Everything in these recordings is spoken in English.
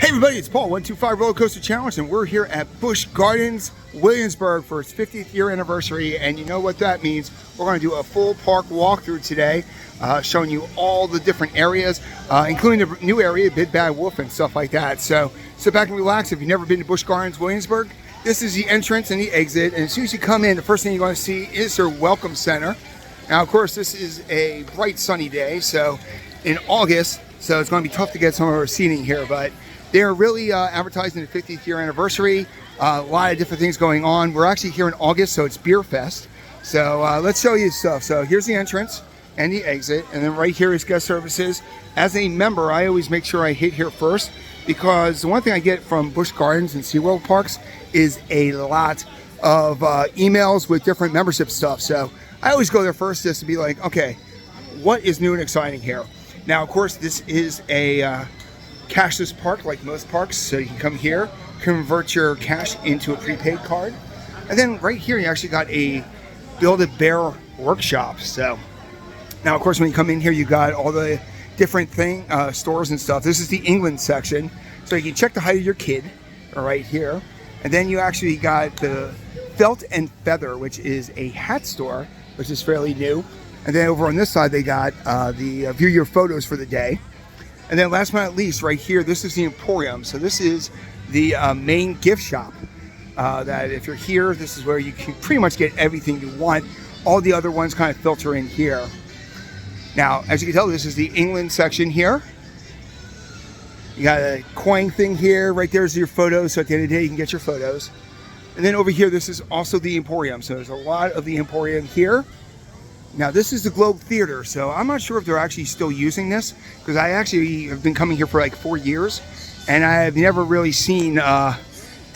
Hey everybody, it's Paul, 125 Roller Coaster Challenge, and we're here at Busch Gardens Williamsburg for its 50th year anniversary. And you know what that means. We're going to do a full park walkthrough today, showing you all the different areas, including the new area, Big Bad Wolf and stuff like that. So sit back and relax. If you've never been to Busch Gardens Williamsburg, this is the entrance and the exit. And as soon as you come in, the first thing you're going to see is their welcome center. Now, of course, this is a bright sunny day, so in August, so it's going to be tough to get some of our seating here, but they're really advertising the 50th year anniversary. A lot of different things going on. We're actually here in August, so it's Beer Fest. So let's show you stuff. So here's the entrance and the exit, and then right here is guest services. As a member, I always make sure I hit here first, because the one thing I get from Busch Gardens and SeaWorld parks is a lot of emails with different membership stuff. So I always go there first just to be like, okay, what is new and exciting here? Now, of course, this is a cashless park like most parks, so you can come here, convert your cash into a prepaid card, and then right here you actually got a Build-A-Bear workshop. So now, of course, when you come in here, you got all the different stores and stuff. This is the England section, so you can check the height of your kid right here, and then you actually got the Felt and Feather, which is a hat store, which is fairly new. And then over on this side, they got the view your photos for the day. And then last but not least, right here, this is the Emporium. So this is the main gift shop that if you're here, this is where you can pretty much get everything you want. All the other ones kind of filter in here. Now, as you can tell, this is the England section here. You got a coin thing here. Right there's your photos. So at the end of the day, you can get your photos. And then over here, this is also the Emporium. So there's a lot of the Emporium here. Now, this is the Globe Theater, so I'm not sure if they're actually still using this, because I actually have been coming here for like 4 years, and I've never really seen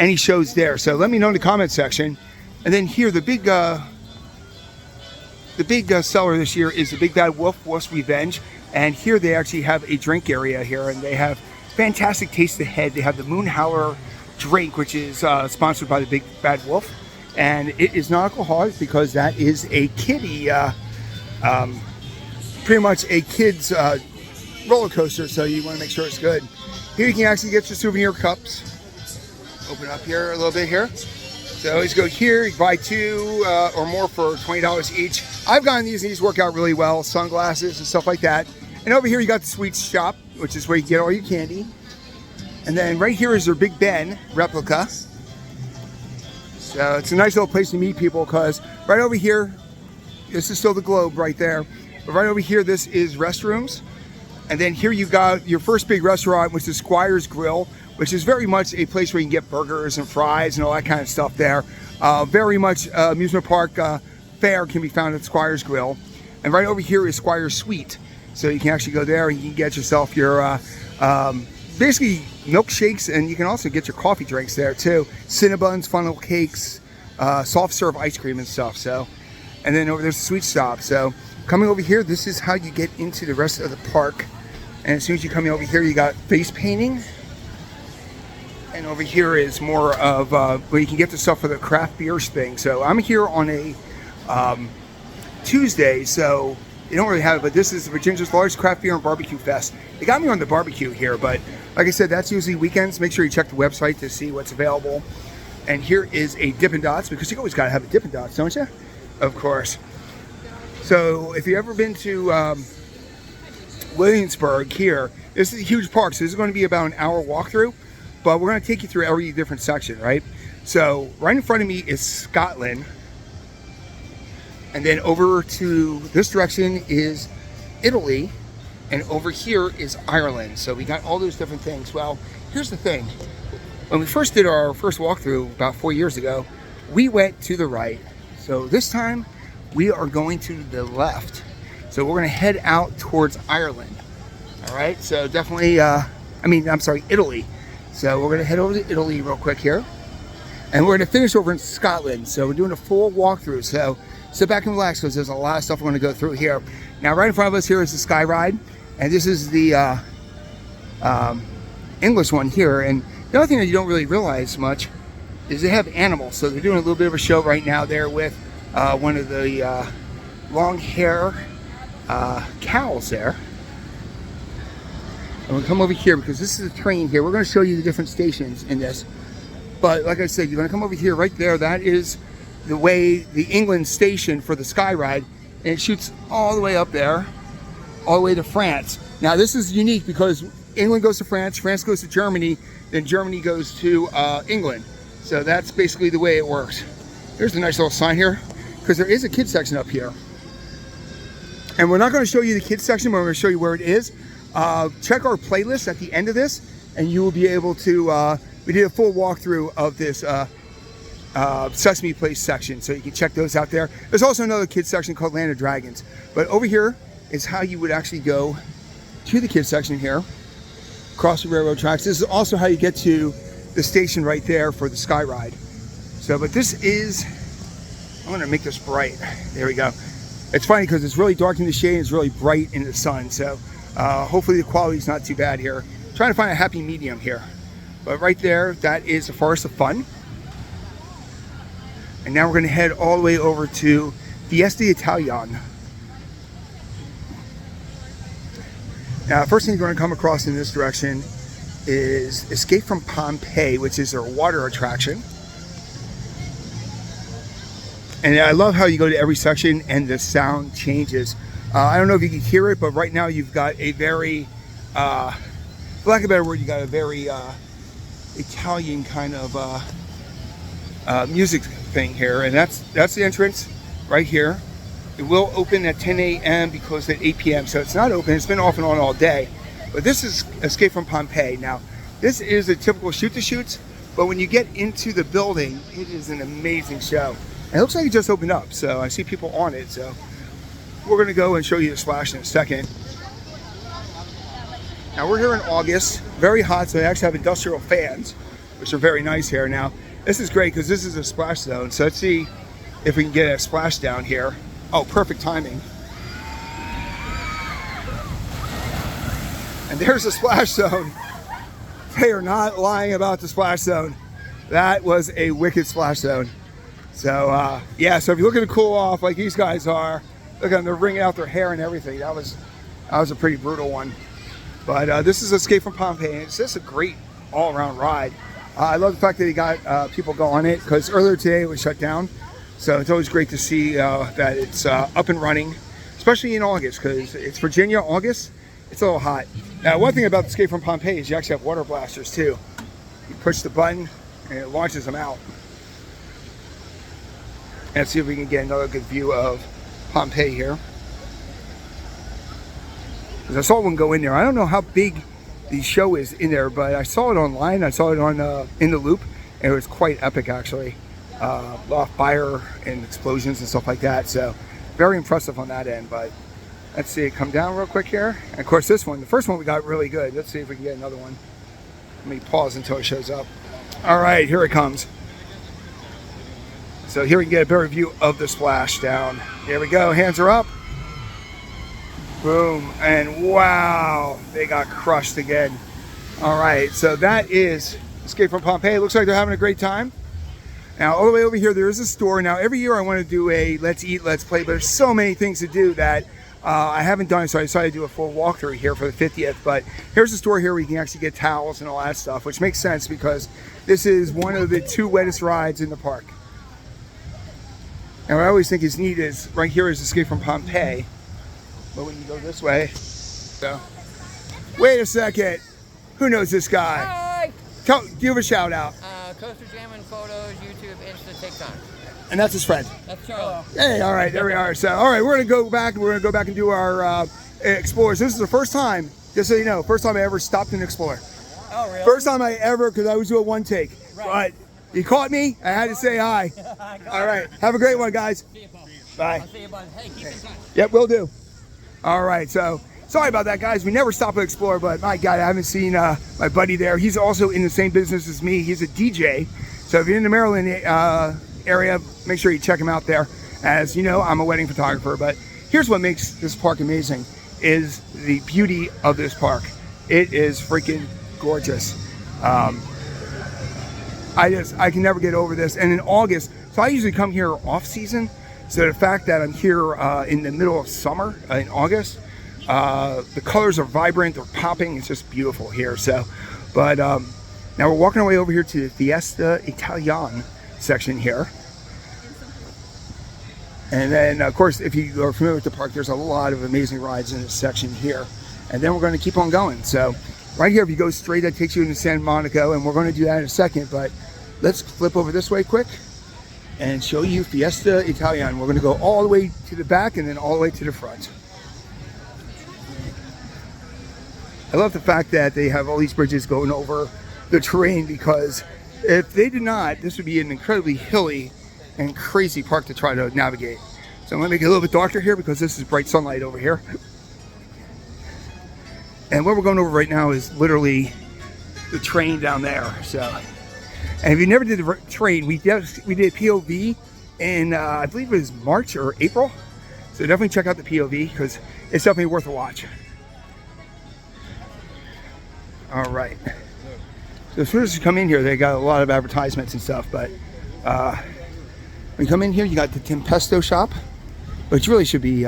any shows there. So let me know in the comment section. And then here, the big seller this year is the Big Bad Wolf, Wolf's Revenge. And here they actually have a drink area here, and they have fantastic taste ahead. They have the Moon Howler drink, which is sponsored by the Big Bad Wolf. And it is not alcoholic because that is a kiddie, pretty much a kid's roller coaster, so you want to make sure it's good. Here you can actually get your souvenir cups. Open up here a little bit here. So always go here, you can buy two or more for $20 each. I've gotten these work out really well, sunglasses and stuff like that. And over here you got the sweets shop, which is where you get all your candy. And then right here is their Big Ben replica. So it's a nice little place to meet people, because right over here, this is still the Globe right there. But right over here, this is restrooms. And then here you got your first big restaurant, which is Squire's Grill, which is very much a place where you can get burgers and fries and all that kind of stuff there. Very much amusement park fare can be found at Squire's Grill. And right over here is Squire's Suite. So you can actually go there and you can get yourself your basically milkshakes, and you can also get your coffee drinks there too. Cinnabons, funnel cakes, soft serve ice cream and stuff. So, and then over there's the sweet shop. So coming over here, this is how you get into the rest of the park. And as soon as you come over here, you got face painting. And over here is more of where you can get the stuff for the craft beers thing. So I'm here on a Tuesday, so they don't really have it, but this is Virginia's largest craft beer and barbecue fest. They got me on the barbecue here, but like I said, that's usually weekends. Make sure you check the website to see what's available. And here is a Dippin' Dots, because you always got to have a Dippin' Dots, don't you? Of course. So if you've ever been to Williamsburg here, this is a huge park, so this is going to be about an hour walkthrough, but we're going to take you through every different section, right? So right in front of me is Scotland. And then over to this direction is Italy, and over here is Ireland. So we got all those different things. Well, here's the thing. When we first did our first walkthrough about 4 years ago, we went to the right. So this time we are going to the left. So we're going to head out towards Ireland. All right, so definitely, Italy. So we're going to head over to Italy real quick here. And we're going to finish over in Scotland. So we're doing a full walkthrough. So sit back and relax, because there's a lot of stuff we're going to go through here. Now, right in front of us here is the Sky Ride, and this is the English one here. And the other thing that you don't really realize much is they have animals. So they're doing a little bit of a show right now there with one of the long hair cows there. And we'll come over here because this is a train here. We're going to show you the different stations in this. But like I said, you're going to come over here right there. That is the England station for the Sky Ride. And it shoots all the way up there, all the way to France. Now this is unique because England goes to France, France goes to Germany, then Germany goes to England. So that's basically the way it works. There's a nice little sign here because there is a kids section up here. And we're not going to show you the kids section, but we're going to show you where it is. Check our playlist at the end of this and you will be able to, we did a full walkthrough of this Sesame Place section, so you can check those out there. There's also another kids section called Land of Dragons. But over here is how you would actually go to the kids section here, across the railroad tracks. This is also how you get to the station right there for the Sky Ride. So, but this is, I'm gonna make this bright. There we go. It's funny because it's really dark in the shade and it's really bright in the sun. So hopefully the quality is not too bad here. Trying to find a happy medium here. But right there, that is the Forest of Fun. And now we're going to head all the way over to Fiesta Italian. Now, first thing you're going to come across in this direction is Escape from Pompeii, which is their water attraction. And I love how you go to every section and the sound changes. I don't know if you can hear it, but right now you've got a very, for lack of a better word, you got a very Italian kind of music thing here, and that's the entrance right here. It will open at 10 a.m. because at 8 p.m. so it's not open. It's been off and on all day. But this is Escape from Pompeii. Now, this is a typical shoot-to-shoots, but when you get into the building, it is an amazing show. And it looks like it just opened up, so I see people on it. So we're going to go and show you the splash in a second. Now, we're here in August, very hot, so they actually have industrial fans, which are very nice here. Now, this is great because this is a splash zone. So let's see if we can get a splash down here. Oh, perfect timing. And there's the splash zone. They are not lying about the splash zone. That was a wicked splash zone. So yeah, so if you're looking to cool off like these guys are, look at them, they're wringing out their hair and everything. That was a pretty brutal one. But this is Escape from Pompeii. And it's just a great all-around ride. I love the fact that he got people go on it because earlier today it was shut down. So it's always great to see that it's up and running, especially in August because it's Virginia, August. It's a little hot. Now, one thing about the Escape from Pompeii is you actually have water blasters too. You push the button and it launches them out. And let's see if we can get another good view of Pompeii here. Because I saw one go in there. I don't know how big the show is in there, but I saw it online. I saw it on in the loop, and it was quite epic actually. A lot of fire and explosions and stuff like that. So very impressive on that end. But let's see it come down real quick here. And of course, this one, the first one we got really good. Let's see if we can get another one. Let me pause until it shows up. All right, here it comes. So here we can get a better view of the splash down. Here we go. Hands are up. Boom, and wow, they got crushed again. All right, so that is Escape from Pompeii. Looks like they're having a great time. Now, all the way over here, there is a store. Now, every year I want to do a let's eat, let's play, but there's so many things to do that I haven't done, so I decided to do a full walkthrough here for the 50th. But here's a store here where you can actually get towels and all that stuff, which makes sense because this is one of the 2 wettest rides in the park. And what I always think is neat is right here is Escape from Pompeii. But when you go this way, so wait a second, who knows this guy? Hi! Give a shout out. Coaster Jamming Photos, YouTube, Insta, TikTok. And that's his friend. That's Charlie. Hey, all right, there we are. So, all right, we're gonna go back. We're gonna go back and do our Explorers. This is the first time, just so you know, first time I ever stopped an Explorer. Oh, really? First time I ever, because I was doing one take. Right. But you caught me. I had to say hi. All right, have a great one, guys. See you, Paul. Bye. I'll see you, bud. Hey, keep in touch. Yep, will do. All right, so sorry about that, guys. We never stop at Explorer, but my God, I haven't seen my buddy there. He's also in the same business as me. He's a DJ. So if you're in the Maryland area, make sure you check him out there. As you know, I'm a wedding photographer, but here's what makes this park amazing is the beauty of this park. It is freaking gorgeous. I can never get over this. And in August, so I usually come here off season. So the fact that I'm here in the middle of summer in August, The colors are vibrant, they're popping. It's just beautiful here. So, but now we're walking our way over here to the Fiesta Italian section here. And then, of course, if you are familiar with the park, there's a lot of amazing rides in this section here. And then we're going to keep on going. So right here, if you go straight, that takes you into San Monaco, and we're going to do that in a second. But let's flip over this way quick and show you Fiesta Italian. We're going to go all the way to the back and then all the way to the front. I love the fact that they have all these bridges going over the terrain, because if they did not, this would be an incredibly hilly and crazy park to try to navigate. So I'm going to make it a little bit darker here because this is bright sunlight over here. And what we're going over right now is literally the train down there. So, and if you never did the train, we did POV in I believe it was March or April. So definitely check out the POV because it's definitely worth a watch. All right. So as soon as you come in here, they got a lot of advertisements and stuff. But when you come in here, you got the Tempesto shop, which really should be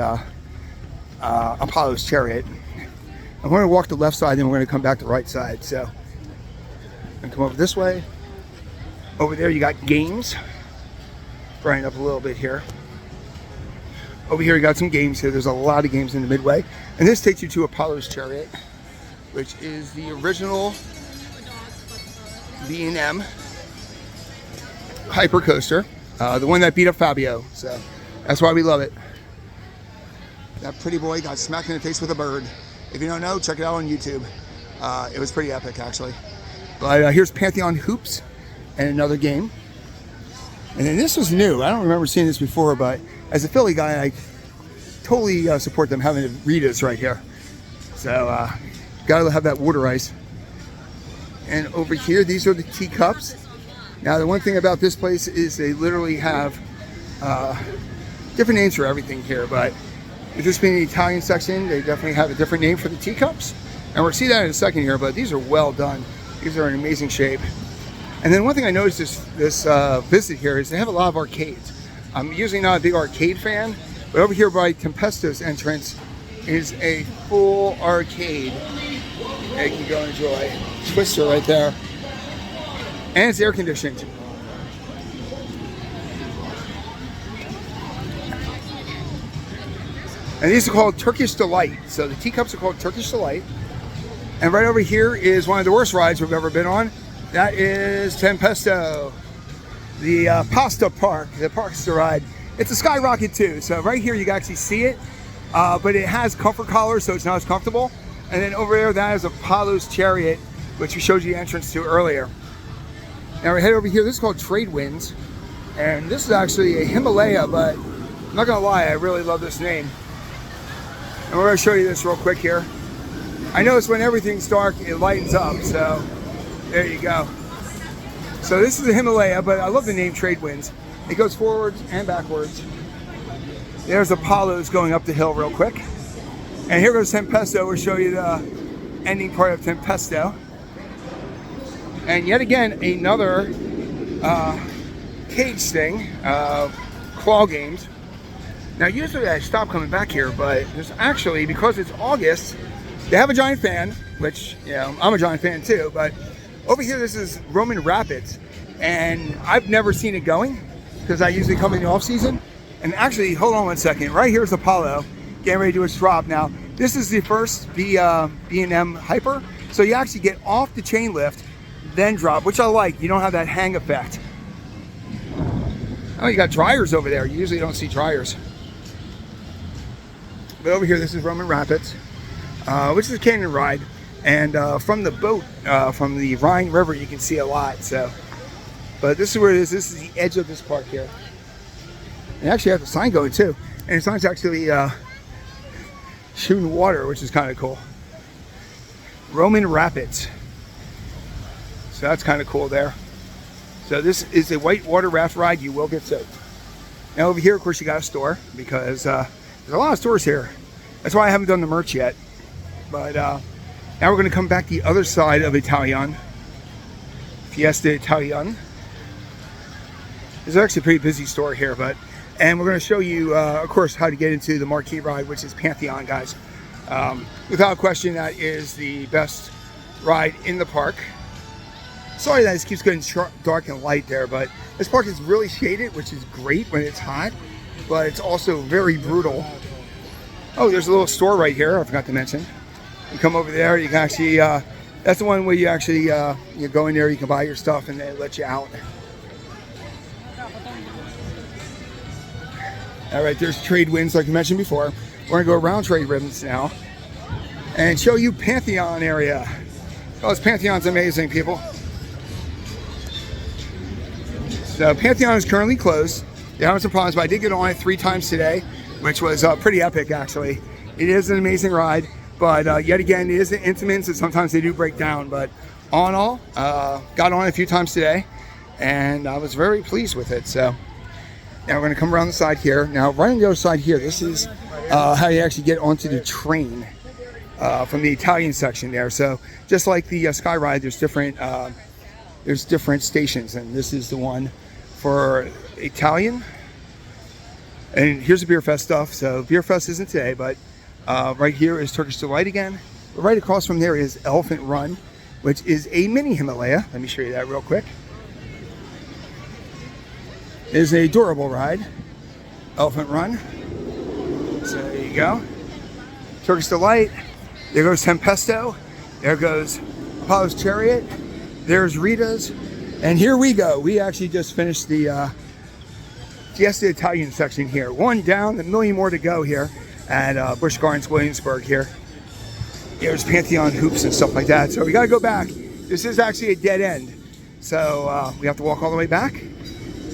Apollo's Chariot. I'm going to walk the left side, then we're going to come back the right side. So I'm going to come over this way. Over there, you got games. Brighten up a little bit here. Over here, you got some games here. There's a lot of games in the midway. And this takes you to Apollo's Chariot, which is the original B&M hyper coaster. The one that beat up Fabio. So that's why we love it. That pretty boy got smacked in the face with a bird. If you don't know, check it out on YouTube. It was pretty epic, actually. But here's Pantheon Hoops and another game. And then this was new. I don't remember seeing this before, but as a Philly guy, I totally support them having Ritas right here. So, gotta have that water ice. And over here, these are the teacups. Now, the one thing about this place is they literally have different names for everything here, but with this being the Italian section, they definitely have a different name for the teacups. And we'll see that in a second here, but these are well done. These are in amazing shape. And then one thing I noticed this visit here is they have a lot of arcades. I'm usually not a big arcade fan, but over here by Tempesto's entrance is a full arcade that you can go enjoy. Twister right there. And it's air conditioned. And these are called Turkish Delight. So the teacups are called Turkish Delight. And right over here is one of the worst rides we've ever been on. That is Tempesto, the pasta park, the Parkster ride. It's a skyrocket too. So right here you can actually see it, but it has comfort collars, so it's not as comfortable. And then over there, that is Apollo's Chariot, which we showed you the entrance to earlier. Now we head over here. This is called Trade Winds, and this is actually a Himalaya, but I'm not gonna lie, I really love this name. And we're gonna show you this real quick here. I notice when everything's dark, it lightens up, so there you go. So this is a Himalaya, but I love the name Trade Winds. It goes forwards and backwards. There's Apollo's going up the hill real quick. And here goes Tempesto. We'll show you the ending part of Tempesto. And yet again, another cage thing, claw games. Now usually I stop coming back here, but there's actually, because it's August, they have a giant fan, which, you know, I'm a giant fan too, but over here this is Roman Rapids, and I've never seen it going because I usually come in the off season. And actually, hold on one second, right here's Apollo getting ready to do its drop. Now this is the first B&M Hyper, so you actually get off the chain lift, then drop, which I like. You don't have that hang effect. Oh, you got dryers over there. You usually don't see dryers. But over here, this is Roman Rapids, which is a canyon ride. And from the boat, from the Rhine River, you can see a lot. So, but this is where it is. This is the edge of this park here. And actually, I have the sign going too. And the sign's actually shooting water, which is kind of cool. Roman Rapids. So that's kind of cool there. So this is a white water raft ride. You will get soaked. Now over here, of course, you got a store because there's a lot of stores here. That's why I haven't done the merch yet. But now we're going to come back the other side of Italian. Fiesta Italian. There's actually a pretty busy store here, and we're going to show you, of course, how to get into the marquee ride, which is Pantheon, guys. Without question, that is the best ride in the park. Sorry that it keeps getting dark and light there, but this park is really shaded, which is great when it's hot, but it's also very brutal. Oh, there's a little store right here, I forgot to mention. You come over there, you can actually, that's the one where you actually, you go in there, you can buy your stuff and they let you out. All right, there's trade winds like you mentioned before. We're gonna go around trade winds now and show you Pantheon area. Oh, this Pantheon's amazing, people. So Pantheon is currently closed. They're having some problems, but I did get on it 3 times today, which was pretty epic, actually. It is an amazing ride, but yet again, it is an intimate, so sometimes they do break down. But all in all, got on it a few times today, and I was very pleased with it. So now we're going to come around the side here. Now, right on the other side here, this is how you actually get onto the train from the Italian section there. So just like the Sky Ride, there's different stations, and this is the one for Italian. And here's the Beer Fest stuff. So Beer Fest isn't today, but right here is Turkish Delight again. But right across from there is Elephant Run, which is a mini Himalaya. Let me show you that real quick. It is a durable ride, Elephant Run. So there you go. Turkish Delight. There goes Tempesto. There goes Apollo's Chariot. There's Rita's. And here we go. We actually just finished the Fiesta Italian section here. One down, a million more to go here at Busch Gardens Williamsburg here. There's Pantheon hoops and stuff like that. So we got to go back. This is actually a dead end. So we have to walk all the way back.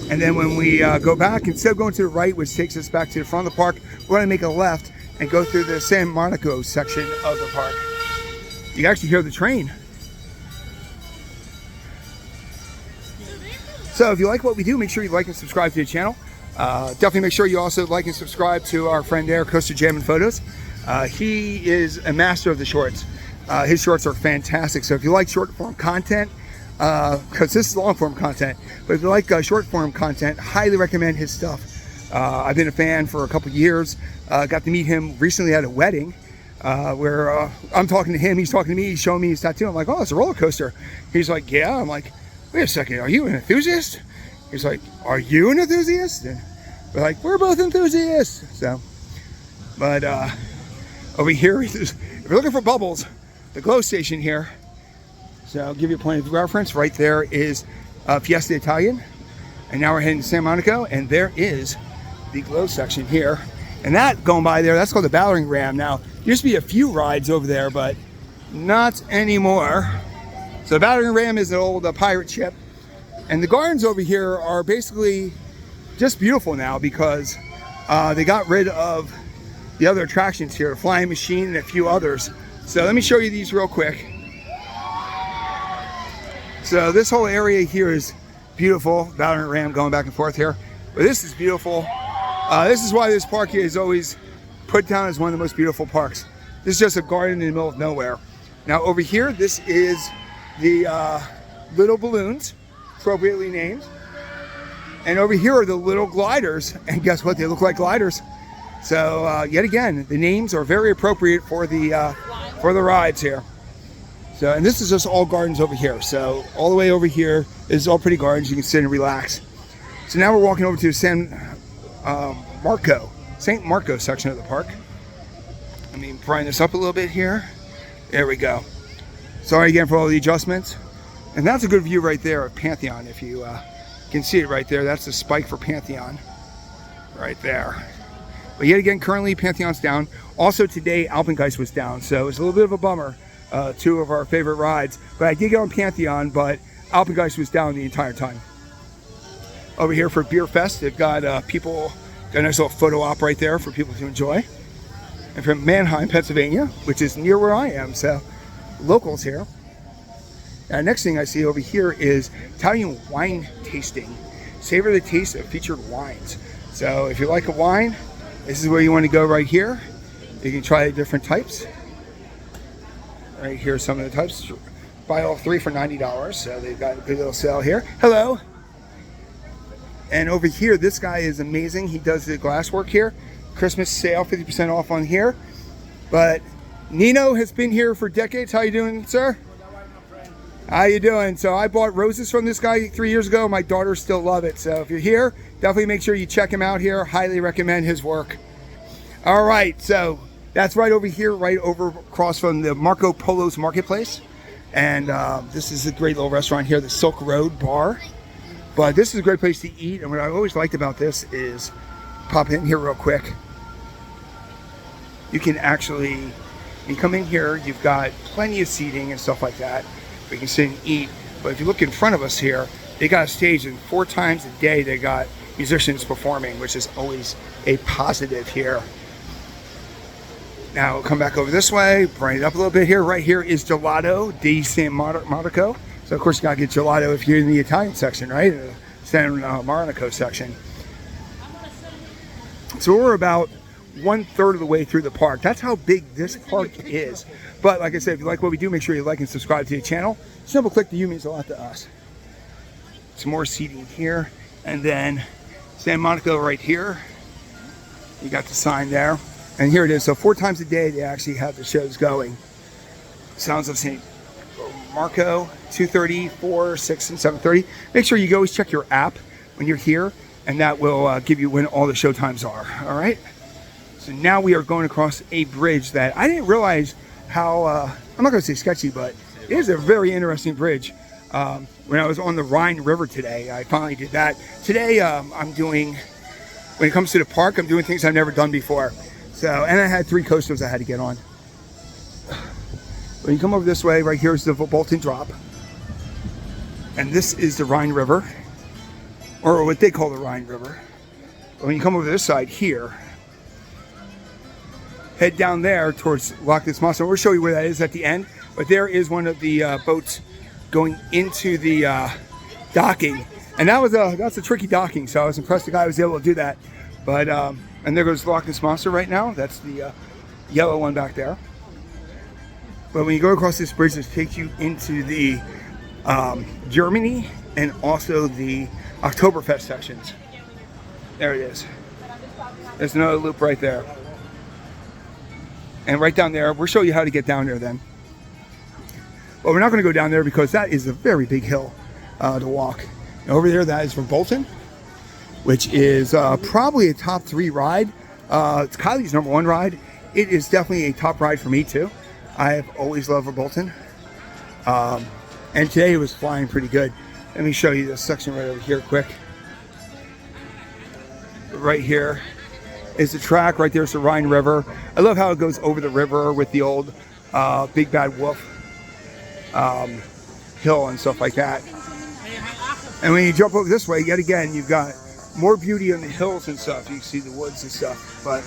And then when we go back, instead of going to the right, which takes us back to the front of the park, we're going to make a left and go through the San Monaco section of the park. You can actually hear the train. So if you like what we do, make sure you like and subscribe to the channel. Definitely make sure you also like and subscribe to our friend there, Coaster Jammin' Photos. He is a master of the shorts. His shorts are fantastic. So if you like short form content, because this is long form content, but if you like short form content, highly recommend his stuff. I've been a fan for a couple years. Got to meet him recently at a wedding where I'm talking to him, he's talking to me, he's showing me his tattoo. I'm like, oh, it's a roller coaster. He's like, yeah. I'm like, wait a second, are you an enthusiast? He's like, are you an enthusiast? And we're like, we're both enthusiasts. So, but over here, if you're looking for bubbles, the glow station here. So I'll give you a point of reference. Right there is Fiesta Italian. And now we're heading to San Monaco, and there is the glow section here. And that going by there, that's called the Battering Ram. Now, there used to be a few rides over there, but not anymore. So the Battering Ram is an old pirate ship. And the gardens over here are basically just beautiful now because they got rid of the other attractions here, the Flying Machine and a few others. So let me show you these real quick. So this whole area here is beautiful. Battering Ram going back and forth here. But this is beautiful. This is why this park here is always put down as one of the most beautiful parks. This is just a garden in the middle of nowhere. Now over here, this is the little balloons, appropriately named. And over here are the little gliders. And guess what? They look like gliders. So yet again, the names are very appropriate for the rides here. So, and this is just all gardens over here. So all the way over here is all pretty gardens. You can sit and relax. So now we're walking over to St. Marco section of the park. Let me brighten this up a little bit here. There we go. Sorry again for all the adjustments. And that's a good view right there of Pantheon. If you can see it right there, that's the spike for Pantheon right there. But yet again, currently Pantheon's down. Also today, Alpengeist was down. So it's a little bit of a bummer. 2 of our favorite rides. But I did get on Pantheon, but Alpengeist was down the entire time. Over here for Beer Fest, they've got got a nice little photo op right there for people to enjoy. And from Mannheim, Pennsylvania, which is near where I am, so locals here. Now, next thing I see over here is Italian wine tasting. Savor the taste of featured wines. So if you like a wine, this is where you want to go right here. You can try different types. Right here are some of the types. Buy all 3 for $90. So they've got a good little sale here. Hello. And over here, this guy is amazing. He does the glass work here. Christmas sale, 50% off on here. But Nino has been here for decades. How you doing, sir? How you doing? So I bought roses from this guy 3 years ago. My daughters still love it. So if you're here, definitely make sure you check him out here. Highly recommend his work. All right, so that's right over here, right over across from the Marco Polo's Marketplace. And this is a great little restaurant here, the Silk Road Bar. But this is a great place to eat. And what I always liked about this is, pop in here real quick. You can actually, when you come in here, you've got plenty of seating and stuff like that. We can sit and eat. But if you look in front of us here, they got a stage, and 4 times a day they got musicians performing, which is always a positive here. Now we'll come back over this way, brighten it up a little bit here. Right here is Gelato di San Monaco. So of course you gotta get gelato if you're in the Italian section, right? The San Monaco section. So we're about 1/3 of the way through the park. That's how big this park is. But like I said, if you like what we do, make sure you like and subscribe to the channel. Simple click to you means a lot to us. Some more seating here, and then San Monaco right here. You got the sign there, and here it is. So 4 times a day they actually have the shows going. Sounds of St. Marco, 2:30, 4, 6, and 7:30. Make sure you always check your app when you're here, and that will give you when all the show times are. All right. So now we are going across a bridge that I didn't realize how. I'm not going to say sketchy, but it is a very interesting bridge. When I was on the Rhine River today, I finally did that. Today, I'm doing. When it comes to the park, I'm doing things I've never done before. So, and I had 3 coasters I had to get on. When you come over this way, right here is the Bolton Drop. And this is the Rhine River, or what they call the Rhine River. But when you come over this side here, head down there towards Lochness. We'll show you where that is at the end. But there is one of the boats going into the docking. And that's a tricky docking, so I was impressed the guy was able to do that. But, and there goes Lochness Monster right now. That's the yellow one back there. But when you go across this bridge, this takes you into the Germany and also the Oktoberfest sections. There it is. There's another loop right there. And right down there, we'll show you how to get down there then. But we're not going to go down there because that is a very big hill to walk. And over there, that is from Bolton, which is probably a top 3 ride. It's Kylie's #1 ride. It is definitely a top ride for me too. I have always loved Bolton. And today it was flying pretty good. Let me show you this section right over here quick. Right here is the track. Right there is the Rhine River. I love how it goes over the river with the old Big Bad Wolf hill and stuff like that. And when you jump over this way, yet again, you've got more beauty on the hills and stuff. You can see the woods and stuff. But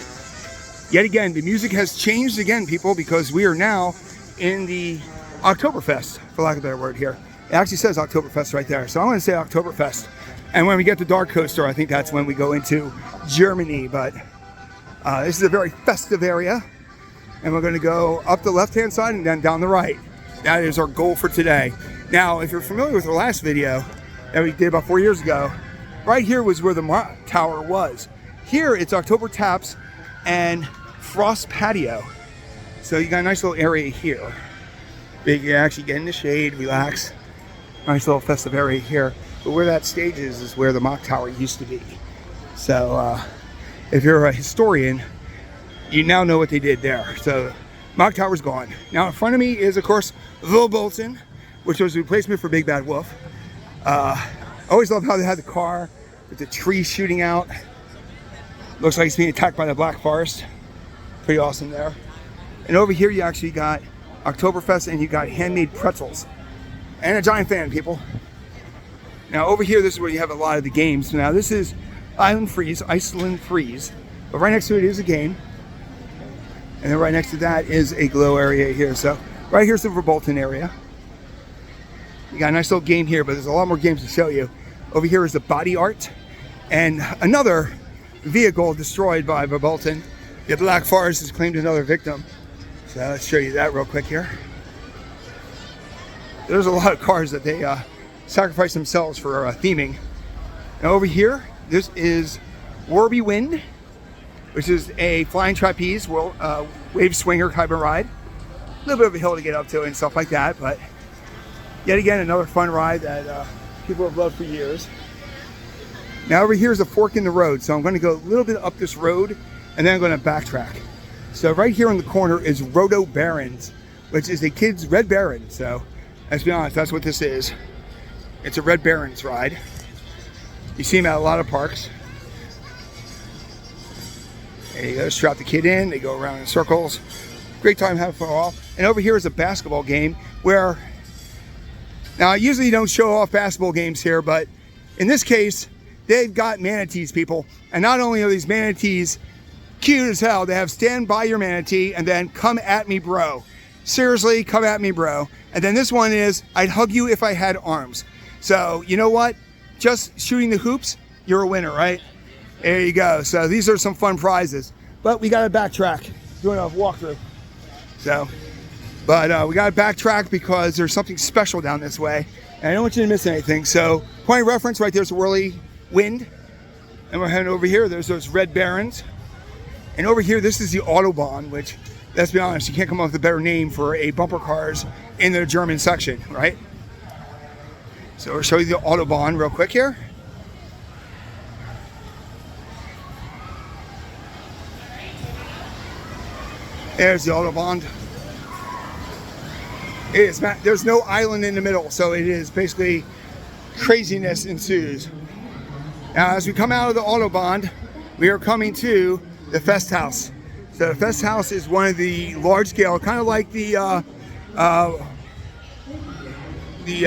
yet again, the music has changed again, people, because we are now in the Oktoberfest, for lack of a better word here. It actually says Oktoberfest right there. So I'm going to say Oktoberfest. And when we get to Dark Coaster, I think that's when we go into Germany. But this is a very festive area. And we're going to go up the left-hand side and then down the right. That is our goal for today. Now, if you're familiar with the last video that we did about 4 years ago, right here was where the Mock Tower was. Here, it's October Taps and Frost Patio. So you got a nice little area here. You can actually get in the shade, relax. Nice little festive area here. But where that stage is where the Mock Tower used to be. So if you're a historian, you now know what they did there. So Mock Tower's gone. Now in front of me is, of course, the Bolton, which was a replacement for Big Bad Wolf. I always love how they had the car with the tree shooting out. Looks like it's being attacked by the Black Forest. Pretty awesome there. And over here you actually got Oktoberfest and you got handmade pretzels. And a giant fan, people. Now over here, this is where you have a lot of the games. Now this is Iceland Freeze. But right next to it is a game. And then right next to that is a glow area here. So right here's the Verbolten area. You got a nice little game here, but there's a lot more games to show you. Over here is the body art. And another vehicle destroyed by Verbolten. The Black Forest has claimed another victim. So let's show you that real quick here. There's a lot of cars that they sacrifice themselves for theming. And over here, this is Warby Wind, which is a flying trapeze wave swinger type of ride. little bit of a hill to get up to and stuff like that, but yet again, another fun ride that people have loved for years. Now over here is a fork in the road, so I'm going to go a little bit up this road and then I'm going to backtrack. So right here in the corner is Roto Barons, which is a kid's Red Baron. So let's be honest, that's what this is. It's a Red Barons ride. You see them at a lot of parks. There you go, strap the kid in, they go around in circles. Great time having fun all. And over here is a basketball game where, now I usually don't show off basketball games here, but in this case, they've got manatees, people. And not only are these manatees cute as hell, they have stand by your manatee and then come at me, bro. Seriously, come at me, bro. And then this one is, I'd hug you if I had arms. So, you know what? Just shooting the hoops, you're a winner, right? There you go. So these are some fun prizes. But we got to backtrack, doing a walkthrough. So, but we got to backtrack because there's something special down this way. And I don't want you to miss anything. So, point of reference, right there's a whirly wind. And we're heading over here. There's those Red Barons. And over here, this is the Autobahn, which, let's be honest, you can't come up with a better name for a bumper cars in the German section, right? So I'll show you the Autobahn real quick here. There's the Autobahn. There's no island in the middle, so it is basically craziness ensues. Now, as we come out of the Autobahn, we are coming to the Fest House. So the Fest House is one of the large scale, kind of like the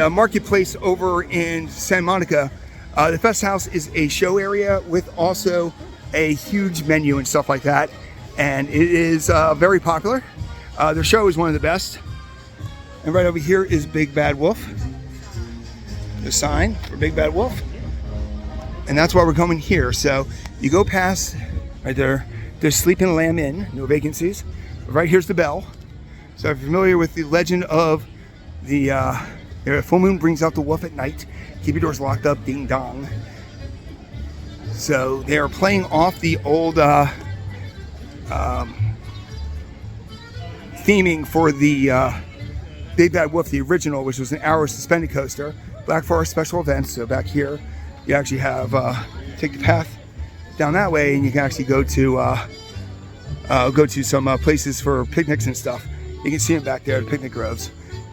marketplace over in Santa Monica. The Fest House is a show area with also a huge menu and stuff like that. And it is very popular. Their show is one of the best. And right over here is Big Bad Wolf. The sign for Big Bad Wolf. And that's why we're coming here. So you go past right there. There's Sleeping Lamb Inn, no vacancies. Right here's the bell. So if you're familiar with the legend of the full moon brings out the wolf at night. Keep your doors locked up, ding dong. So they are playing off the old theming for the Big Bad Wolf, the original, which was an hour suspended coaster. Black Forest special events. So back here, you actually have take the path down that way, and you can actually go to some places for picnics and stuff. You can see them back there, the picnic groves.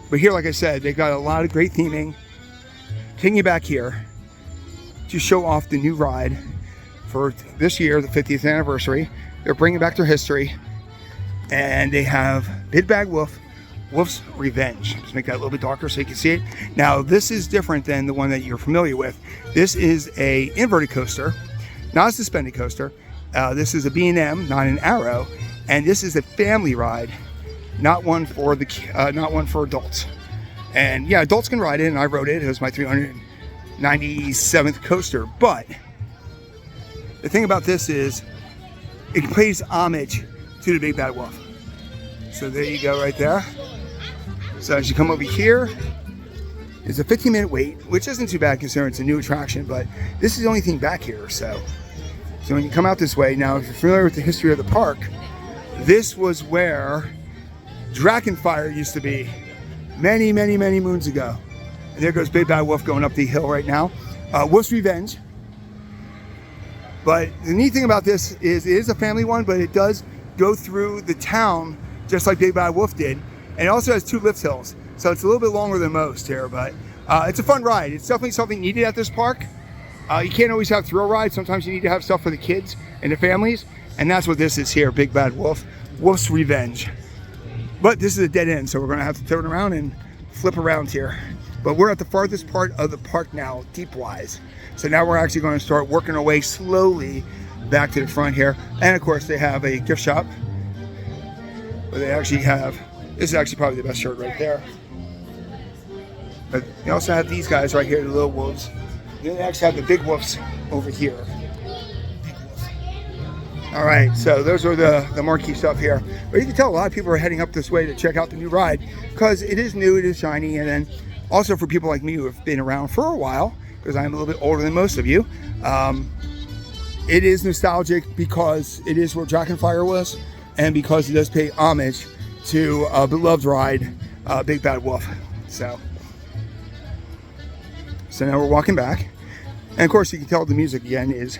But here, like I said, they've got a lot of great theming. Taking you back here to show off the new ride for this year, the 50th anniversary. They're bringing back their history, and they have Big Bad Wolf, Wolf's Revenge. Just make that a little bit darker so you can see it. Now, this is different than the one that you're familiar with. This is a inverted coaster, not a suspended coaster. This is a B&M, not an Arrow, and this is a family ride, not one for adults. And yeah, adults can ride it, and I rode it. It was my 397th coaster. But the thing about this is, it pays homage to the Big Bad Wolf. So there you go, right there. So as you come over here, it's a 15-minute wait, which isn't too bad considering it's a new attraction. But this is the only thing back here. So when you come out this way, now if you're familiar with the history of the park, this was where Dragonfire used to be many, many, many moons ago. And there goes Big Bad Wolf going up the hill right now. Wolf's Revenge. But the neat thing about this is it is a family one, but it does go through the town just like Big Bad Wolf did. And it also has 2 lift hills. So it's a little bit longer than most here, but it's a fun ride. It's definitely something needed at this park. You can't always have thrill rides. Sometimes you need to have stuff for the kids and the families. And that's what this is here, Big Bad Wolf, Wolf's Revenge. But this is a dead end, so we're gonna have to turn around and flip around here. But we're at the farthest part of the park now, deep-wise. So now we're actually gonna start working our way slowly back to the front here. And of course, they have a gift shop where they actually have, this is actually probably the best shirt right there. But they also have these guys right here, the little wolves. They actually have the big wolves over here. All right, so those are the marquee stuff here. But you can tell a lot of people are heading up this way to check out the new ride because it is new, it is shiny, and then also for people like me who have been around for a while, because I'm a little bit older than most of you, it is nostalgic because it is where Dragonfire was, and because it does pay homage to a beloved ride, Big Bad Wolf. So now we're walking back. And of course, you can tell the music again is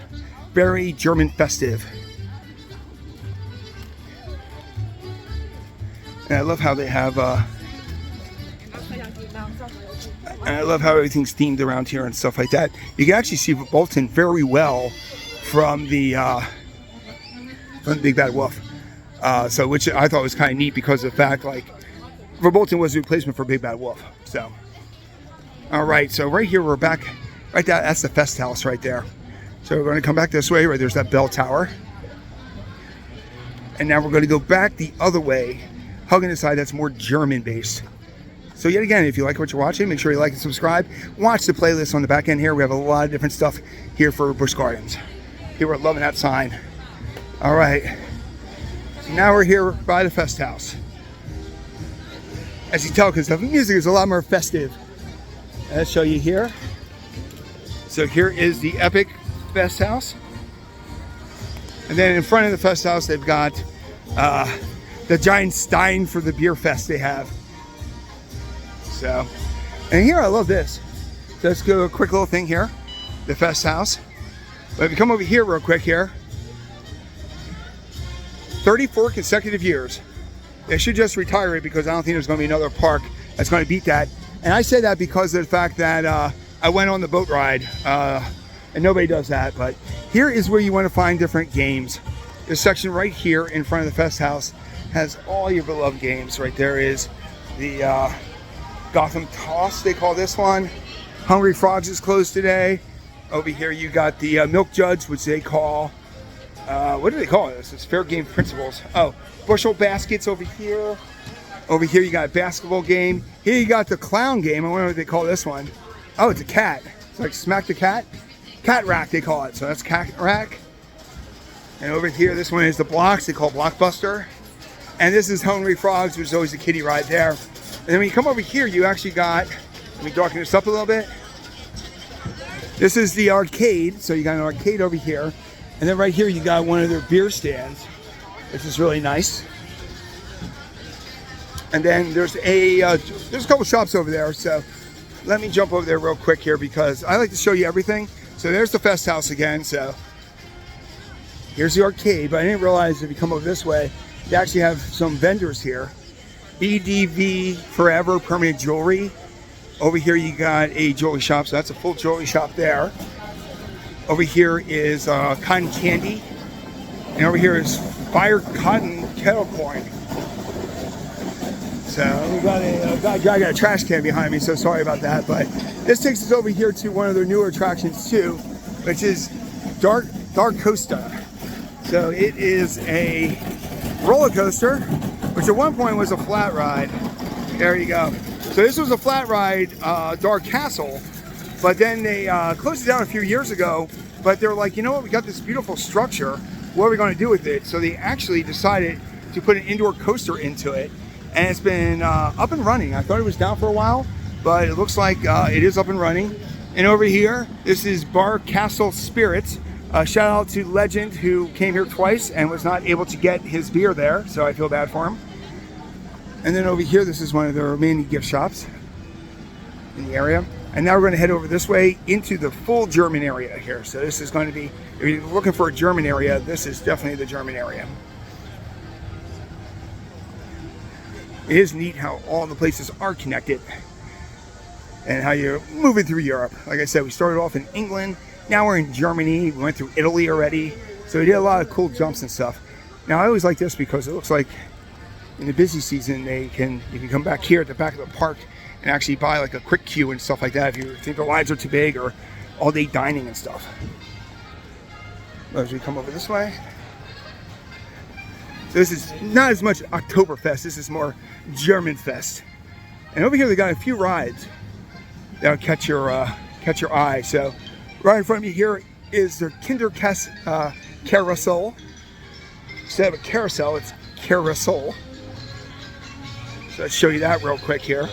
very German festive. And I love how they have, and I love how everything's themed around here and stuff like that. You can actually see Bolton very well from the Big Bad Wolf. So which I thought was kind of neat because of the fact, like, Verbolten was a replacement for Big Bad Wolf. So, all right, so right here we're back. Right there, that's the Fest House right there. So we're going to come back this way. Right there's that bell tower. And now we're going to go back the other way, hugging the side that's more German based. So yet again, if you like what you're watching, make sure you like and subscribe. Watch the playlist on the back end here. We have a lot of different stuff here for Busch Gardens. People are loving that sign. All right. So now we're here by the Fest House. As you tell, because the music is a lot more festive. I'll show you here. So here is the epic Fest House. And then in front of the Fest House, they've got the giant stein for the beer fest they have. So, and here I love this. So let's go a quick little thing here. The Fest House. But if you come over here real quick here, 34 consecutive years. They should just retire it because I don't think there's going to be another park that's going to beat that. And I say that because of the fact that I went on the boat ride, and nobody does that. But here is where you want to find different games. This section right here in front of the Fest House has all your beloved games. Right there is the Gotham Toss, they call this one. Hungry Frogs is closed today. Over here you got the Milk Judge, which they call, what do they call this? It's Fair Game Principles. Oh, Bushel Baskets over here. Over here you got a basketball game. Here you got the clown game. I wonder what they call this one. Oh, it's a cat. It's like Smack the Cat. Cat Rack, they call it. So that's Cat Rack. And over here, this one is the Blocks. They call Blockbuster. And this is Hungry Frogs, which is always a kiddie ride there. And then when you come over here, you actually got, let me darken this up a little bit. This is the arcade. So you got an arcade over here. And then right here, you got one of their beer stands, which is really nice. And then there's a couple shops over there. So let me jump over there real quick here because I like to show you everything. So there's the Fest House again. So here's the arcade, but I didn't realize if you come over this way, they actually have some vendors here. BDV Forever Permanent Jewelry. Over here you got a jewelry shop, so that's a full jewelry shop there. Over here is cotton candy. And over here is Fire Cotton Kettle Corn. So we got I got a trash can behind me, so sorry about that. But this takes us over here to one of their newer attractions too, which is Dark Coaster. So it is a roller coaster, which at one point was a flat ride. There you go. So this was a flat ride, Dark Castle, but then they closed it down a few years ago. But they were like, you know what? We got this beautiful structure. What are we going to do with it? So they actually decided to put an indoor coaster into it. And it's been up and running. I thought it was down for a while, but it looks like it is up and running. And over here, this is Bar Castle Spirits. Shout out to Legend, who came here twice and was not able to get his beer there, so I feel bad for him. And then over here, this is one of the remaining gift shops in the area. And now we're going to head over this way into the full German area here. So this is going to be, if you're looking for a German area, this is definitely the German area. It is neat how all the places are connected and how you're moving through Europe. Like I said, we started off in England. Now we're in Germany. We went through Italy already. So we did a lot of cool jumps and stuff. Now I always like this because it looks like in the busy season, you can come back here at the back of the park and actually buy like a quick queue and stuff like that if you think the lines are too big or all day dining and stuff. As we come over this way. So this is not as much Oktoberfest, this is more German Fest. And over here they got a few rides that'll catch your eye. So right in front of me here is their Carousel. Instead of a carousel, it's carousel. So let's show you that real quick here.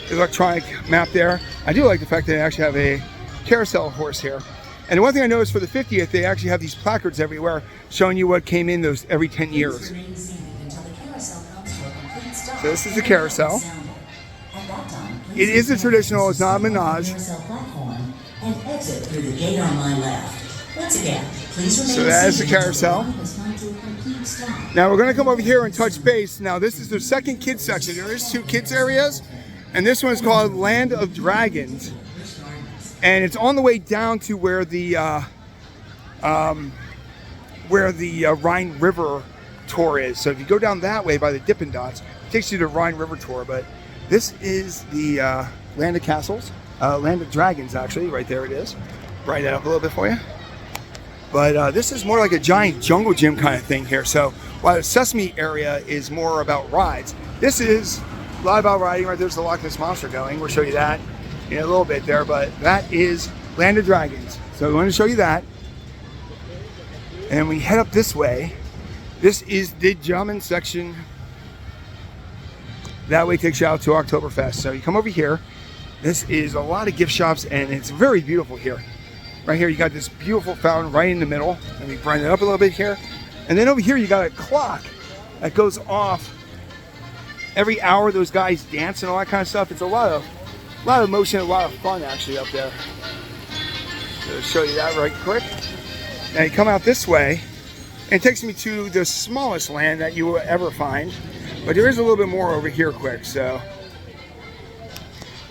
The electronic map there. I do like the fact that they actually have a carousel horse here. And the one thing I noticed for the 50th, they actually have these placards everywhere showing you what came in those every 10 years. So this is the carousel. It is a traditional, it's not a menage. So that is the carousel. Now we're going to come over here and touch base. Now this is the second kids section. There is 2 kids areas, and this one is called Land of Dragons, and it's on the way down to where the Rhine River tour is. So if you go down that way by the Dippin' Dots, it takes you to Rhine River tour. But this is the Land of Castles, Land of Dragons actually. Right there it is. Brighten that up a little bit for you. But this is more like a giant jungle gym kind of thing here. So while the Sesame area is more about rides, this is a lot about riding. Right there's the Lochness monster going. We'll show you that in a little bit there. But that is Land of Dragons. So we want to show you that. And we head up this way. This is the German section. That way takes you out to Oktoberfest. So you come over here. This is a lot of gift shops, and it's very beautiful here. Right here, you got this beautiful fountain right in the middle. Let me brighten it up a little bit here. And then over here, you got a clock that goes off every hour. Those guys dance and all that kind of stuff. It's a lot of motion, a lot of fun actually up there. So I'll show you that right quick. Now you come out this way, and it takes me to the smallest land that you will ever find. But there is a little bit more over here quick. So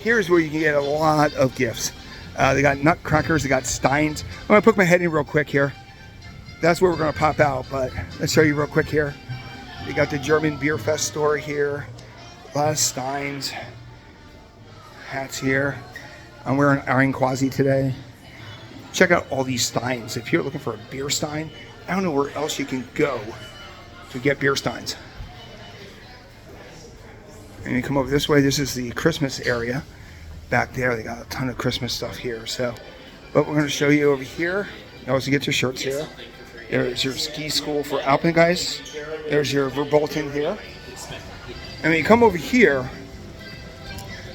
here's where you can get a lot of gifts. They got nutcrackers, they got steins. I'm gonna put my head in real quick here. That's where we're gonna pop out, but let's show you real quick here. They got the German Beer Fest store here. A lot of steins. Hats here. I'm wearing Iron Quasi today. Check out all these steins. If you're looking for a beer stein, I don't know where else you can go to get beer steins. And you come over this way, this is the Christmas area. Back there, they got a ton of Christmas stuff here. So, but we're going to show you over here. You also get your shirts here. There's your ski school for Alpengeist. There's your Verbolten here. And when you come over here,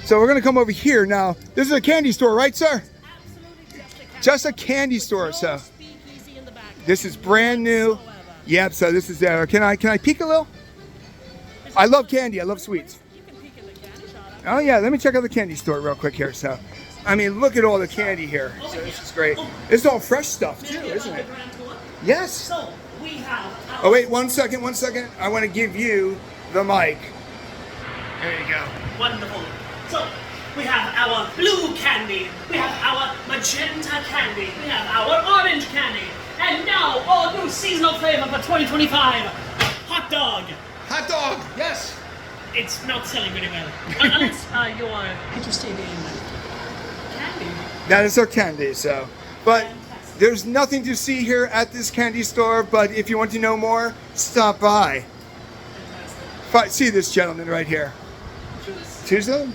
so we're going to come over here now. This is a candy store, right, sir? Just a candy store. So this is brand new. Yep. So this is there. Can I peek a little? I love candy. I love sweets. Oh yeah, let me check out the candy store real quick here. So, I mean, look at all the candy here. So this is great. It's all fresh stuff too, isn't it? Yes. So we have. Oh wait, one second. I want to give you the mic. There you go. Wonderful. So we have our blue candy. We have our magenta candy. We have our orange candy. And now, all new seasonal flavor for 2025. Hot dog. Hot dog. Yes. It's not selling very well. Unless you are interested in candy. That is our candy, so. But there's nothing to see here at this candy store, but if you want to know more, stop by. See this gentleman right here. Tuesday?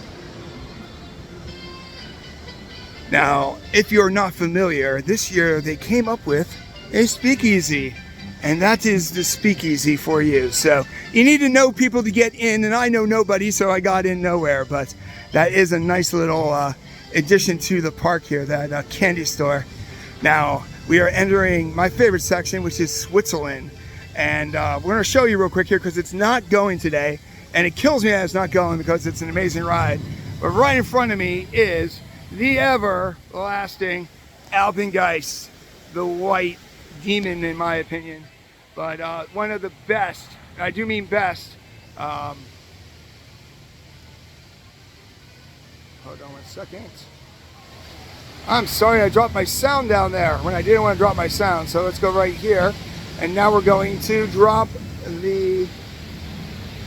Now, if you're not familiar, this year they came up with a speakeasy. And that is the speakeasy for you. So you need to know people to get in, and I know nobody, so I got in nowhere. But that is a nice little addition to the park here, that candy store. Now we are entering my favorite section, which is Switzerland. And we're going to show you real quick here because it's not going today. And it kills me that it's not going because it's an amazing ride. But right in front of me is the everlasting Alpengeist, the white demon in my opinion. But one of the best, I do mean best. Hold on 1 second. I'm sorry, I dropped my sound down there when I didn't want to drop my sound. So let's go right here. And now we're going to drop the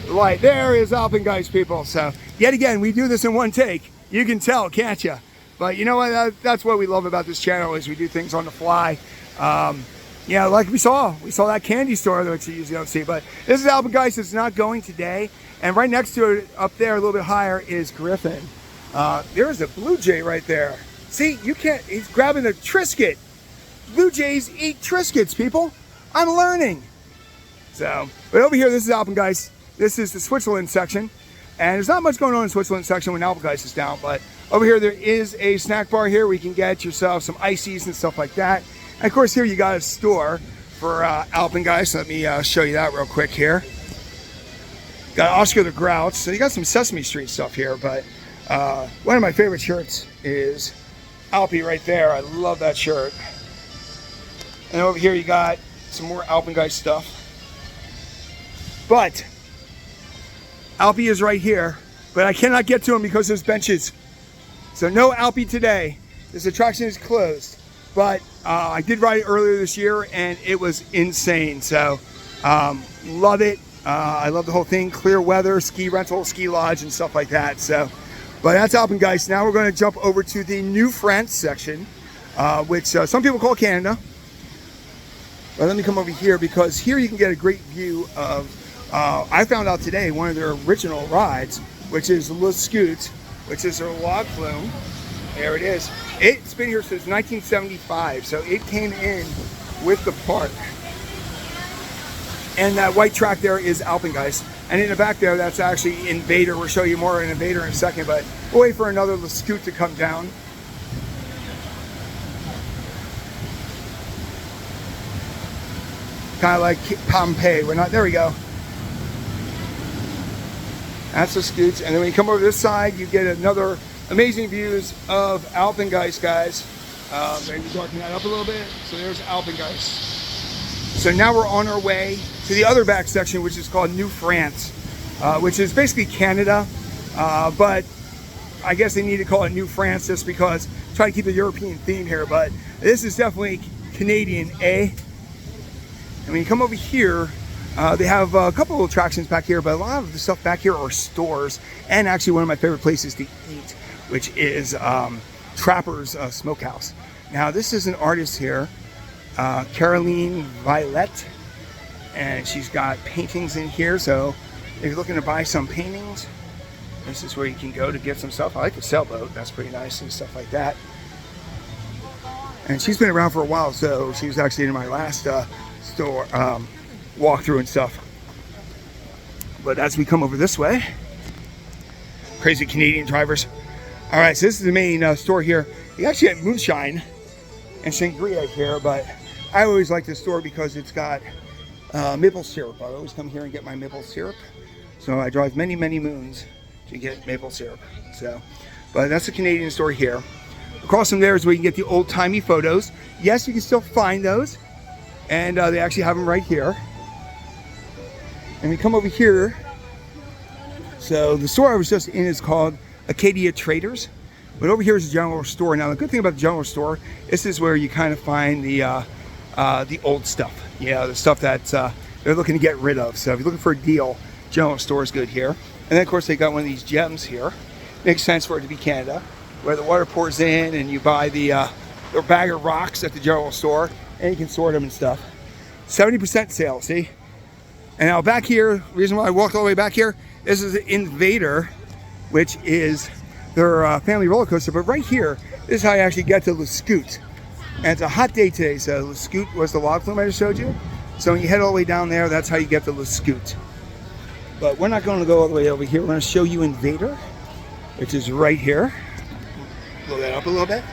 light. There is Alpengeist, people. So yet again, we do this in one take. You can tell, can't you? But you know what? That's what we love about this channel is we do things on the fly. Yeah, like we saw that candy store that you usually don't see. But this is Alpengeist. It's not going today. And right next to it, up there a little bit higher, is Griffin. There's a blue jay right there. See, you can't, he's grabbing a Triscuit. Blue jays eat Triscuits, people. I'm learning. So, but over here, this is Alpengeist. This is the Switzerland section. And there's not much going on in the Switzerland section when Alpengeist is down. But over here, there is a snack bar here where you can get yourself some ices and stuff like that. And of course, here you got a store for Alpengeist. Let me show you that real quick here. Got Oscar the Grouch. So you got some Sesame Street stuff here, but one of my favorite shirts is Alpi right there. I love that shirt. And over here you got some more Alpengeist stuff. But Alpi is right here, but I cannot get to him because there's benches. So no Alpi today. This attraction is closed. But I did ride it earlier this year and it was insane. So love it. I love the whole thing. Clear weather, ski rental, ski lodge, and stuff like that. So, but that's Alpengeist. Now we're going to jump over to the New France section, which some people call Canada. But let me come over here because here you can get a great view of, I found out today, one of their original rides, which is Le Scoot, which is their log flume. There it is. It's been here since 1975, so it came in with the park. And that white track there is Alpengeist. And in the back there, that's actually InvadR. We'll show you more in InvadR in a second, but we'll wait for another Le Scoot to come down. Kind of like Pompeii. We're not, there we go. That's the Scoots. And then when you come over this side, you get another amazing views of Alpengeist, guys. Maybe darken that up a little bit. So there's Alpengeist. So now we're on our way to the other back section, which is called New France, which is basically Canada, but I guess they need to call it New France just because try to keep the European theme here, but this is definitely Canadian, eh? And when you come over here, they have a couple of attractions back here, but a lot of the stuff back here are stores, and actually one of my favorite places to eat, which is Trapper's Smokehouse. Now this is an artist here, Caroline Violet, and she's got paintings in here. So if you're looking to buy some paintings, this is where you can go to get some stuff. I like the sailboat, that's pretty nice and stuff like that. And she's been around for a while, so she was actually in my last store walkthrough and stuff. But as we come over this way, crazy Canadian drivers. All right, so this is the main store here. You actually have moonshine and sangria here, but I always like this store because it's got maple syrup. I always come here and get my maple syrup. So I drive many, many moons to get maple syrup. So, but that's the Canadian store here. Across from there is where you can get the old-timey photos. Yes, you can still find those. And they actually have them right here. And we come over here. So the store I was just in is called Acadia Traders. But over here is a general store. Now the good thing about the general store, this is where you kind of find the old stuff. Yeah, the stuff that they're looking to get rid of. So if you're looking for a deal, general store is good here. And then of course they got one of these gems here. Makes sense for it to be Canada, where the water pours in and you buy the bag of rocks at the general store, and you can sort them and stuff. 70% sale, see? And now back here, reason why I walked all the way back here, this is InvadR, which is their family roller coaster. But right here, this is how you actually get to Le Scoot. And it's a hot day today, so Le Scoot was the log flume I just showed you. So when you head all the way down there, that's how you get to Le Scoot. But we're not going to go all the way over here. We're going to show you InvadR, which is right here. Blow that up a little bit.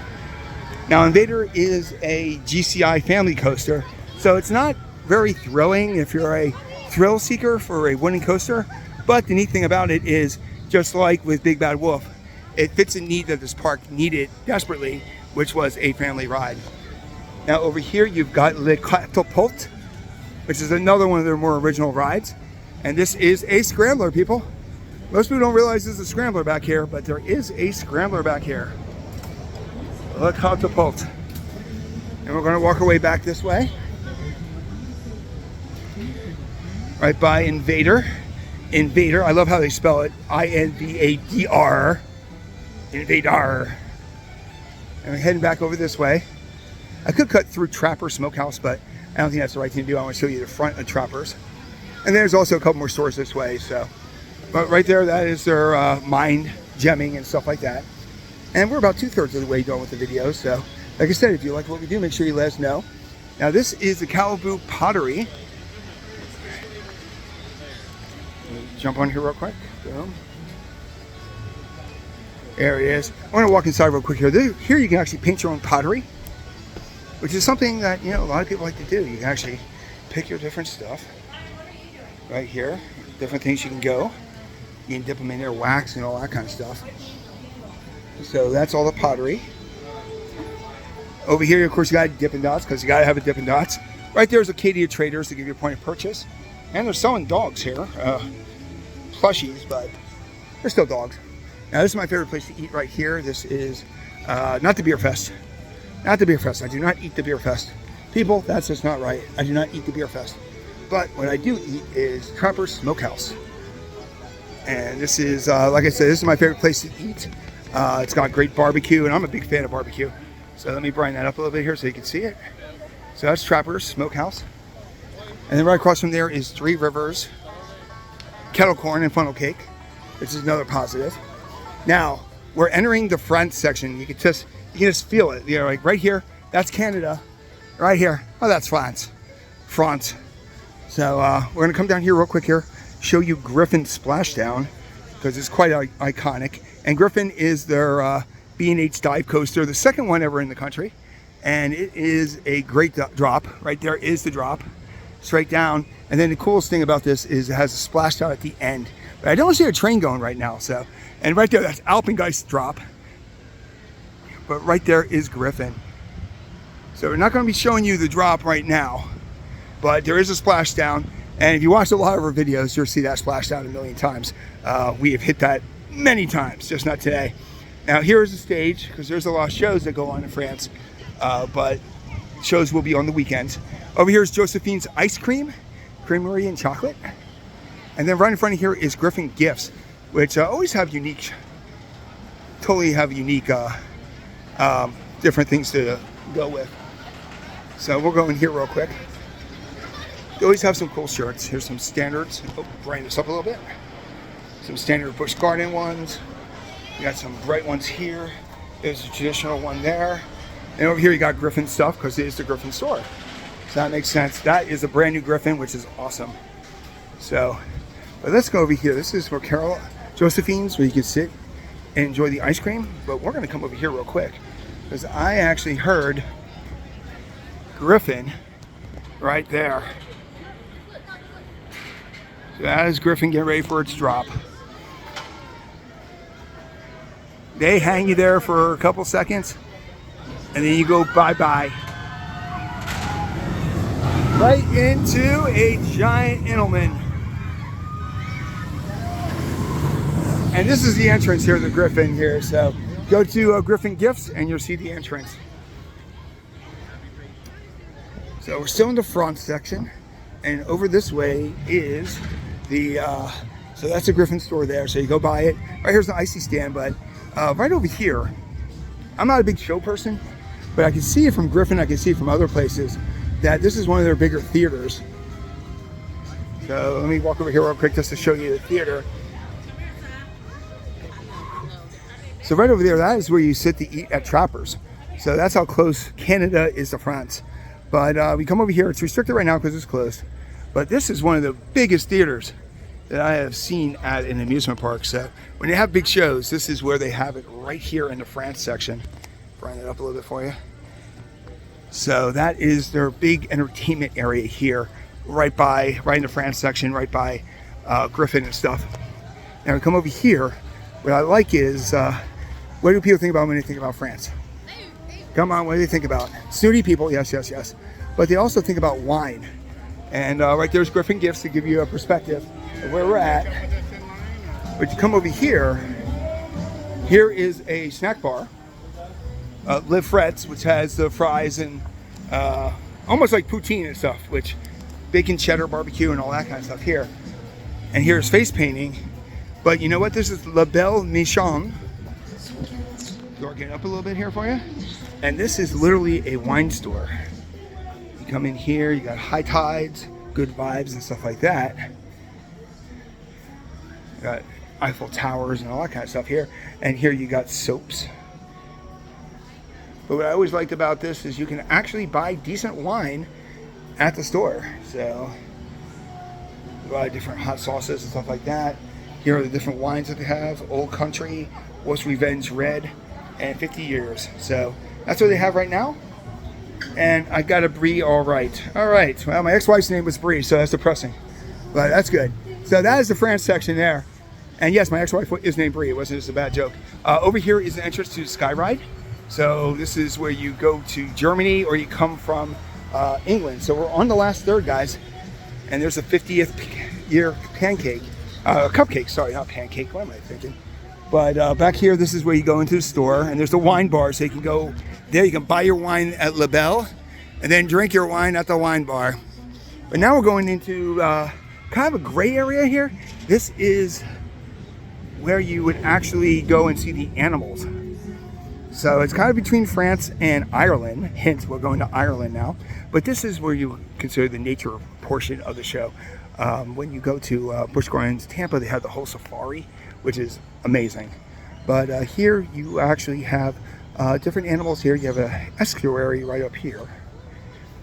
Now InvadR is a GCI family coaster, so it's not very thrilling if you're a thrill seeker for a wooden coaster. But the neat thing about it is, just like with Big Bad Wolf, it fits a need that this park needed desperately, which was a family ride. Now over here you've got Le Catapult, which is another one of their more original rides. And this is a scrambler, people. Most people don't realize there's a scrambler back here, but there is a scrambler back here. Le Catapult. And we're going to walk our way back this way. Right by InvadR. InvadR, I love how they spell it. INVADR. InvadR. And we're heading back over this way. I could cut through Trapper Smokehouse, but I don't think that's the right thing to do. I want to show you the front of Trappers. And there's also a couple more stores this way. So, but right there, that is their mine gemming and stuff like that. And we're about 2/3 of the way done with the video. So, like I said, if you like what we do, make sure you let us know. Now, this is the Caribou Pottery. Jump on here real quick. Boom. There it is. I want to walk inside real quick here. Here you can actually paint your own pottery, which is something that, you know, a lot of people like to do. You can actually pick your different stuff right here. different things you can go. You can dip them in there, wax and all that kind of stuff. So that's all the pottery. Over here, of course, you got Dippin' Dots, because you got to have a Dippin' Dots. Right there's Acadia Traders to give you a point of purchase. And they're selling dogs here. Plushies, but they're still dogs. Now, this is my favorite place to eat right here. This is not the Beer Fest. Not the Beer Fest. I do not eat the Beer Fest. People, that's just not right. I do not eat the Beer Fest. But what I do eat is Trapper's Smokehouse. And this is, like I said, this is my favorite place to eat. It's got great barbecue, and I'm a big fan of barbecue. So let me brighten that up a little bit here so you can see it. So that's Trapper's Smokehouse. And then right across from there is Three Rivers Kettle Corn and Funnel Cake, which is another positive. Now, we're entering the France section. You can just feel it. You know, like right here, that's Canada. Right here, oh, that's France. France. So we're gonna come down here real quick here, show you Griffin Splashdown, because it's quite iconic. And Griffin is their B&H dive coaster, the second one ever in the country. And it is a great drop. Right there is the drop, straight down. And then the coolest thing about this is it has a splashdown at the end. But I don't see a train going right now, so. And right there, that's Alpengeist drop. But right there is Griffin. So we're not gonna be showing you the drop right now, but there is a splashdown. And if you watch a lot of our videos, you'll see that splashdown a million times. We have hit that many times, just not today. Now here's the stage, because there's a lot of shows that go on in France, but shows will be on the weekends. Over here is Josephine's Ice Cream, Creamery and Chocolate. And then right in front of here is Griffin Gifts, which always have unique, different things to go with. So we'll go in here real quick. They always have some cool shirts. Here's some standards. Oh, brighten this up a little bit. Some standard Busch Garden ones. We got some bright ones here. There's a traditional one there. And over here you got Griffin stuff, because it is the Griffin store. So that makes sense. That is a brand new Griffin, which is awesome. So, but let's go over here. This is for Josephine's, where you can sit and enjoy the ice cream. But we're gonna come over here real quick, because I actually heard Griffin right there. So that is Griffin getting ready for its drop. They hang you there for a couple seconds, and then you go bye-bye. Right into a giant Engelmann. And this is the entrance here, the Griffin here. So go to Griffin Gifts and you'll see the entrance. So we're still in the front section, and over this way is the, so that's the Griffin store there. So you go by it. Right here's the icy stand, but right over here, I'm not a big show person, but I can see it from Griffin, I can see it from other places, that this is one of their bigger theaters. So let me walk over here real quick just to show you the theater. So right over there, that is where you sit to eat at Trapper's. So that's how close Canada is to France. But we come over here, it's restricted right now because it's closed. But this is one of the biggest theaters that I have seen at an amusement park. So when they have big shows, this is where they have it, right here in the France section. Brighten it up a little bit for you. So that is their big entertainment area here, right in the France section, right by Griffin and stuff. Now we come over here, what I like is, what do people think about when they think about France? Come on, what do they think about? Snooty people, yes, yes, yes. But they also think about wine. And right there's Griffin Gifts to give you a perspective of where we're at. But you come over here, here is a snack bar, Live Fred's, which has the fries and almost like poutine and stuff, which bacon cheddar barbecue and all that kind of stuff here. And here's face painting. But you know what? This is La Belle Michon. Darken it up a little bit here for you. And this is literally a wine store. You come in here, you got high tides, good vibes and stuff like that. You got Eiffel Towers and all that kind of stuff here. And here you got soaps. But what I always liked about this is you can actually buy decent wine at the store. So a lot of different hot sauces and stuff like that. Here are the different wines that they have: Old Country, What's Revenge Red, and 50 Years. So that's what they have right now. And I got a Brie all right. All right. Well, my ex-wife's name was Brie, so that's depressing. But that's good. So that is the France section there. And yes, my ex-wife is named Bree. It wasn't just a bad joke. Over here is the entrance to Skyline. So this is where you go to Germany or you come from England. So we're on the last third, guys. And there's a 50th year cupcake. Sorry, not pancake. What am I thinking? But back here, this is where you go into the store. And there's the wine bar. So you can go there. You can buy your wine at La Belle and then drink your wine at the wine bar. But now we're going into kind of a gray area here. This is where you would actually go and see the animals. So it's kind of between France and Ireland. Hence, we're going to Ireland now. But this is where you consider the nature portion of the show. When you go to Busch Gardens, Tampa, they have the whole safari, which is amazing. But here you actually have different animals here. You have an estuary right up here.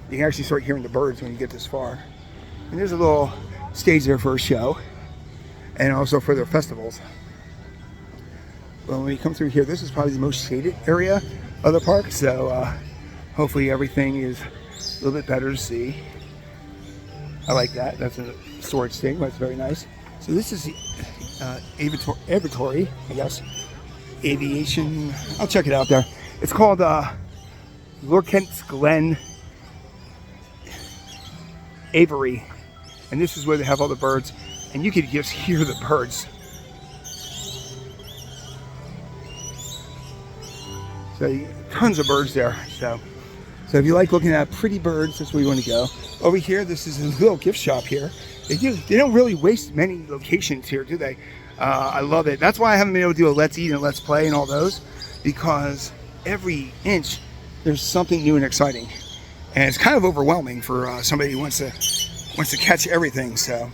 You can actually start hearing the birds when you get this far. And there's a little stage there for a show and also for their festivals. But when you come through here, this is probably the most shaded area of the park. So hopefully everything is a little bit better to see. I like that. That's a storage thing, but it's very nice. So this is the aviatory, I guess. Aviation. I'll check it out there. It's called Lochness Glen Aviary. And this is where they have all the birds. And you could just hear the birds. So tons of birds there. So if you like looking at pretty birds, that's where you want to go. Over here, this is a little gift shop here. They don't really waste many locations here, do they? I love it. That's why I haven't been able to do a Let's Eat and Let's Play and all those, because every inch there's something new and exciting. And it's kind of overwhelming for somebody who wants to catch everything. So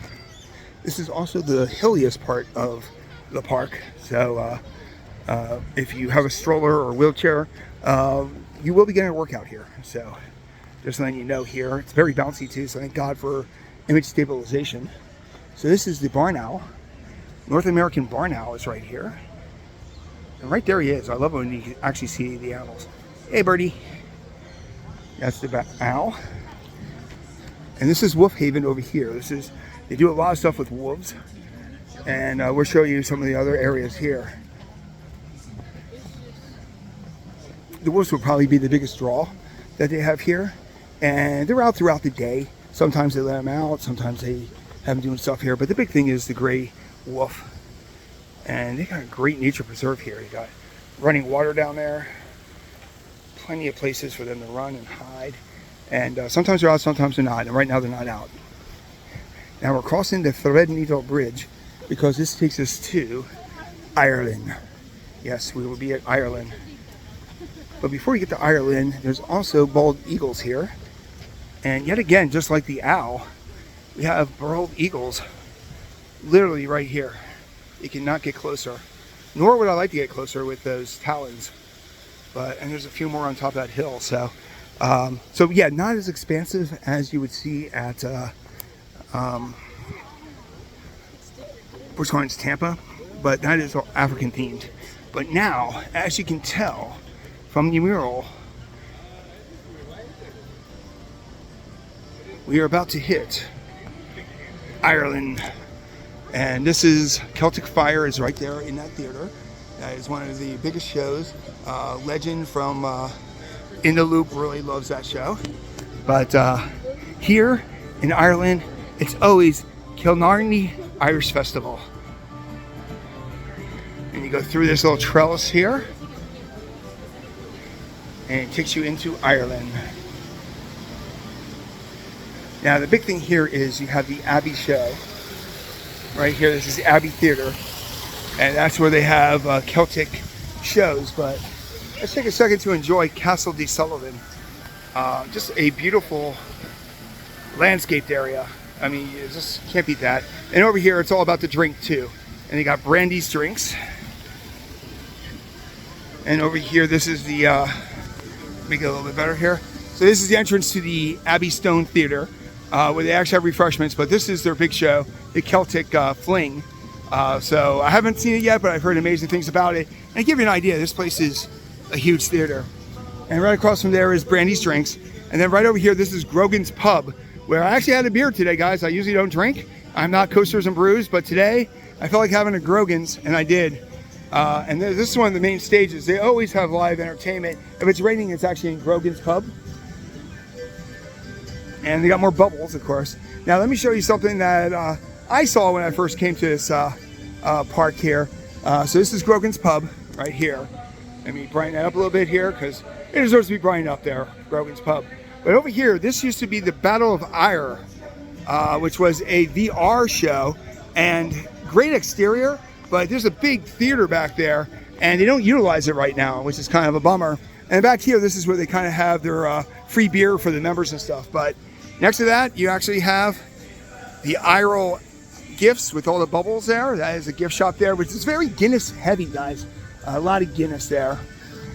this is also the hilliest part of the park. So if you have a stroller or wheelchair, you will be getting a workout here. So just letting you know here. It's very bouncy too, so thank God for image stabilization. So this is the barn owl. North American barn owl is right here. And right there he is. I love when you can actually see the animals. Hey birdie. That's the owl. And this is Wolf Haven over here. They do a lot of stuff with wolves. And we'll show you some of the other areas here. The wolves will probably be the biggest draw that they have here. And they're out throughout the day. Sometimes they let them out. Sometimes they have them doing stuff here. But the big thing is the gray wolf. And they got a great nature preserve here. You got running water down there. Plenty of places for them to run and hide. And sometimes they're out, sometimes they're not. And right now they're not out. Now we're crossing the Threadneedle Bridge because this takes us to Ireland. Yes, we will be at Ireland. But before you get to Ireland, there's also bald eagles here. And yet again, just like the owl, we have bald eagles literally right here. You cannot get closer. Nor would I like to get closer with those talons. And there's a few more on top of that hill. So yeah, not as expansive as you would see at Busch Gardens Tampa, but that is African themed. But now, as you can tell from the mural, we are about to hit Ireland. And this is Celtic Fire is right there in that theater. That is one of the biggest shows. Legend from In the Loop really loves that show. But here in Ireland, it's always Killarney Irish Festival. And you go through this little trellis here. And it takes you into Ireland. Now the big thing here is you have the Abbey show. Right here, this is the Abbey Theater. And that's where they have Celtic shows. But let's take a second to enjoy Castle de Sullivan. Just a beautiful landscaped area. I mean, you just can't beat that. And over here, it's all about the drink too. And they got Brandy's drinks. And over here, this is the, make it a little bit better here. So this is the entrance to the Abbey Stone Theater, where they actually have refreshments. But this is their big show, the Celtic Fling. So I haven't seen it yet, but I've heard amazing things about it. And to give you an idea, this place is a huge theater. And right across from there is Brandy's Drinks. And then right over here, this is Grogan's Pub, where I actually had a beer today, guys. I usually don't drink. I'm not Coasters and Brews, but today I felt like having a Grogan's, and I did. And this is one of the main stages. They always have live entertainment. If it's raining, it's actually in Grogan's Pub. And they got more bubbles, of course. Now let me show you something that I saw when I first came to this park here. So this is Grogan's Pub right here. Let me brighten that up a little bit here because it deserves to be brightened up there, Grogan's Pub. But over here, this used to be the Battle of Ire, which was a VR show, and great exterior, but there's a big theater back there, and they don't utilize it right now, which is kind of a bummer. And back here, this is where they kind of have their free beer for the members and stuff. But next to that, you actually have the Ire gifts with all the bubbles there. That is a gift shop there, which is very Guinness heavy, guys. A lot of Guinness there.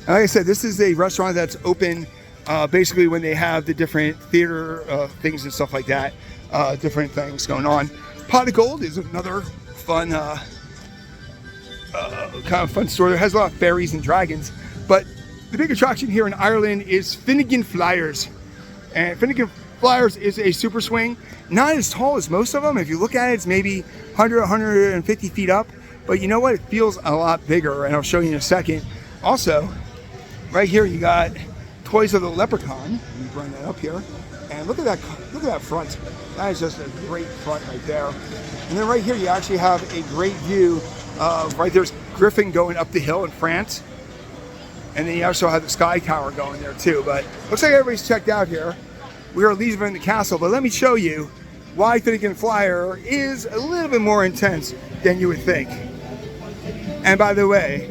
And like I said, this is a restaurant that's open basically when they have the different theater things and stuff like that. Different things going on. Pot of Gold is another fun kind of fun store. There has a lot of fairies and dragons, but the big attraction here in Ireland is Finnegan Flyers. And Finnegan Flyers is a super swing, not as tall as most of them. If you look at it, it's maybe 100, 150 feet up, but you know what? It feels a lot bigger, and I'll show you in a second. Also, right here you got Toys of the Leprechaun. Let me bring that up here. And look at that front. That is just a great front right there. And then right here you actually have a great view of, right there's Griffin going up the hill in France. And then you also have the Sky Tower going there too. But looks like everybody's checked out here. We are leaving the castle, but let me show you why Finnegan Flyer is a little bit more intense than you would think. And by the way,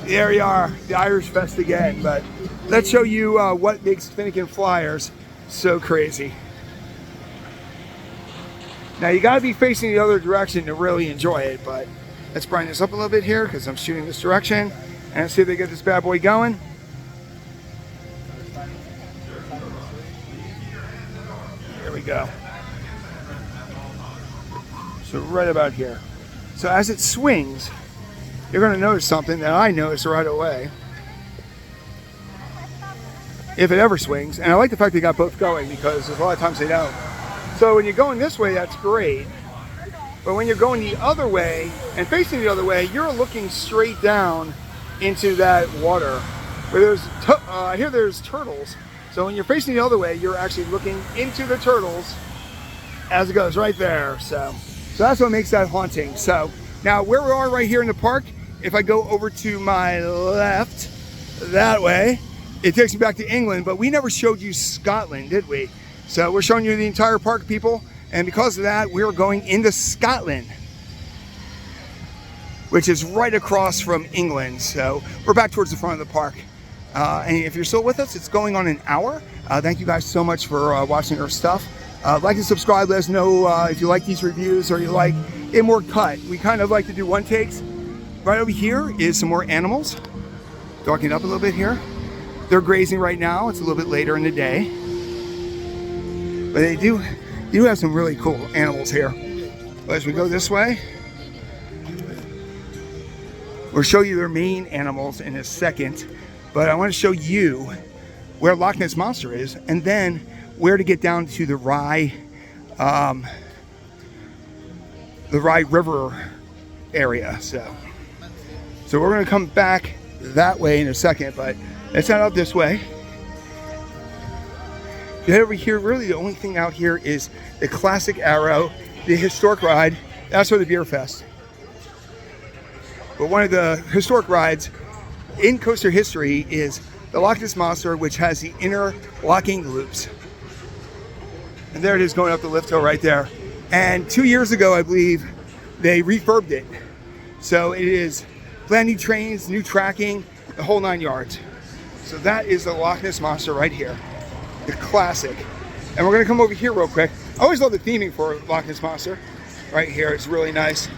there you are, the Irish Fest again. But let's show you what makes Finnegan Flyers so crazy. Now you gotta be facing the other direction to really enjoy it, but let's brighten this up a little bit here because I'm shooting this direction. And let's see if they get this bad boy going. Here we go. So right about here. So as it swings, you're gonna notice something that I noticed right away. If it ever swings, and I like the fact they got both going because there's a lot of times they don't. So when you're going this way, that's great. But when you're going the other way and facing the other way, you're looking straight down into that water. Where there's, I hear there's turtles. So when you're facing the other way, you're actually looking into the turtles as it goes right there. So that's what makes that haunting. So now where we are right here in the park, if I go over to my left, that way, it takes me back to England, but we never showed you Scotland, did we? So we're showing you the entire park, people, and because of that, we're going into Scotland, which is right across from England. So we're back towards the front of the park. And if you're still with us, it's going on an hour. Thank you guys so much for watching our stuff. Like and subscribe, let us know if you like these reviews or you like it more cut. We kind of like to do one takes. Right over here is some more animals. Darking it up a little bit here. They're grazing right now. It's a little bit later in the day. But they do have some really cool animals here. But as we go this way, we'll show you their main animals in a second. But I want to show you where Lochness Monster is and then where to get down to the Rye River area. So we're going to come back that way in a second, but let's head out this way. You head over here, really the only thing out here is the classic Arrow, the historic ride. That's for the beer fest. But one of the historic rides in coaster history is the Lochness Monster, which has the inner locking loops. And there it is going up the lift hill right there. And 2 years ago, I believe, they refurbed it. So it is brand new trains, new tracking, the whole 9 yards. So that is the Lochness Monster right here, the classic. And we're gonna come over here real quick. I always love the theming for Lochness Monster. Right here, it's really nice.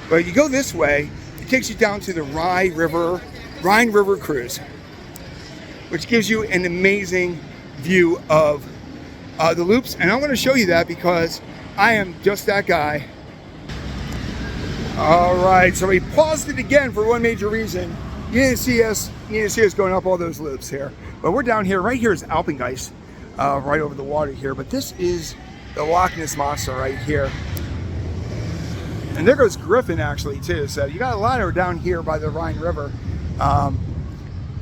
But you go this way, it takes you down to the Rhine River Cruise, which gives you an amazing view of the loops. And I'm gonna show you that because I am just that guy. All right, so we paused it again for one major reason. You didn't see us going up all those loops here. But we're down here, right here is Alpengeist, right over the water here. But this is the Lochness monster right here. And there goes Griffin actually too. So you got a lot of down here by the Rhine River.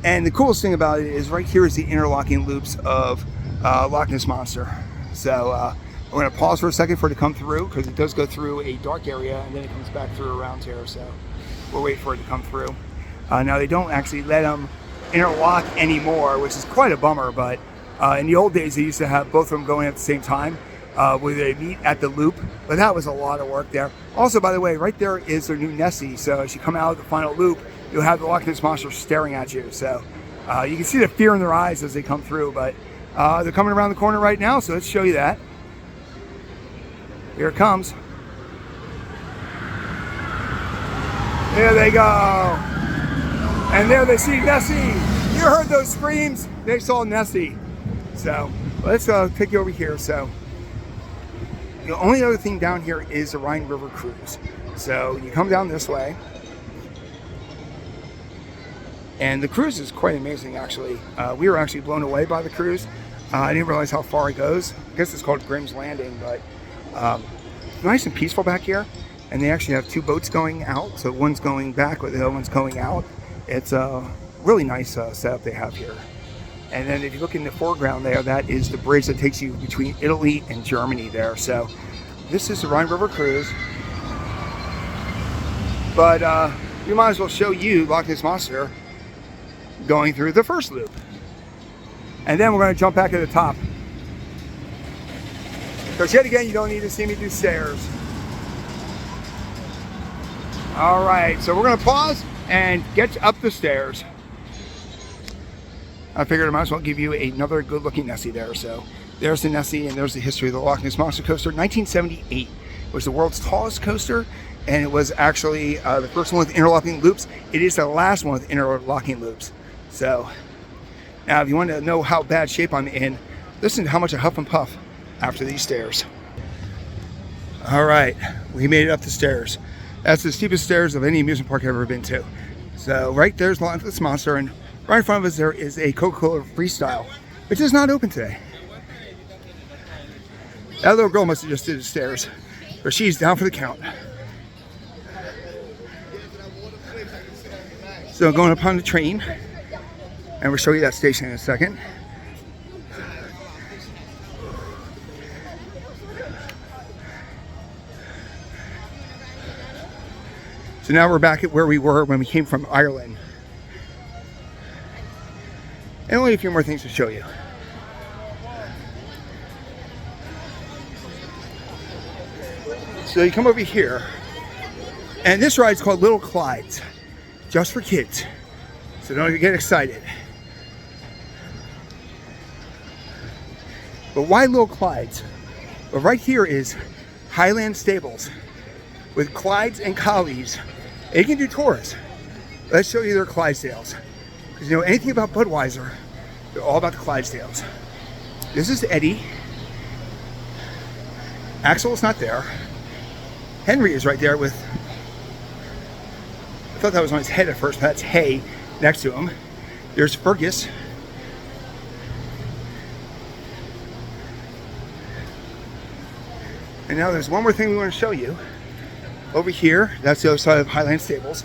And the coolest thing about it is right here is the interlocking loops of Lochness monster. So we're going to pause for a second for it to come through, because it does go through a dark area and then it comes back through around here. So we'll wait for it to come through. Now they don't actually let them interlock anymore, which is quite a bummer, but in the old days they used to have both of them going at the same time, where they meet at the loop, but that was a lot of work there. Also, by the way, right there is their new Nessie, so as you come out of the final loop, you'll have the Lochness monster staring at you. So you can see the fear in their eyes as they come through, but they're coming around the corner right now, so let's show you that. Here it comes. There they go. And there they see Nessie. You heard those screams, they saw Nessie. So let's take you over here. So the only other thing down here is the Rhine River cruise. So you come down this way, and the cruise is quite amazing actually. We were actually blown away by the cruise. I didn't realize how far it goes. I guess it's called Grimm's Landing, but it's nice and peaceful back here. And they actually have two boats going out, so one's going back, but the other one's going out. It's a really nice setup they have here. And then if you look in the foreground there, that is the bridge that takes you between Italy and Germany there. So this is the Rhine River cruise. But we might as well show you Lochness monster going through the first loop. And then we're going to jump back to the top. Because yet again, you don't need to see me do stairs. All right, so we're going to pause and get up the stairs. I figured I might as well give you another good looking Nessie there. So there's the Nessie, and there's the history of the Lochness monster coaster. 1978 was the world's tallest coaster, and it was actually the first one with interlocking loops. It is the last one with interlocking loops. So now if you want to know how bad shape I'm in, listen to how much I huff and puff after these stairs. All right, we made it up the stairs. That's the steepest stairs of any amusement park I've ever been to. So right there's Lochness monster, and right in front of us there is a Coca-Cola Freestyle, which is not open today. That little girl must have just did the stairs, but she's down for the count. So going up on the train, and we'll show you that station in a second. So now we're back at where we were when we came from Ireland. And only a few more things to show you. So you come over here, and this ride's called Little Clyde's, just for kids. So don't get excited. But why Little Clyde's? Well, right here is Highland Stables with Clydes and collies. And you can do tours. Let's show you their Clydesdales. Because you know anything about Budweiser, they're all about the Clydesdales. This is Eddie. Axel's not there. Henry is right there with, I thought that was on his head at first, but that's hay next to him. There's Fergus. And now there's one more thing we want to show you. Over here, that's the other side of Highland Stables.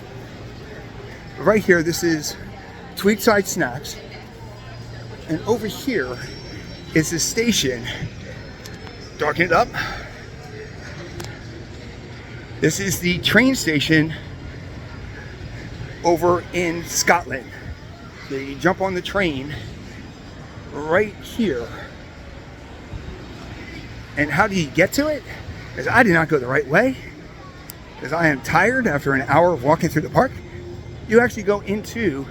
Right here, this is Tweedside Snacks. And over here is the station. Darken it up. This is the train station over in Scotland. So you jump on the train right here. And how do you get to it? Because I did not go the right way. Because I am tired after an hour of walking through the park. You actually go into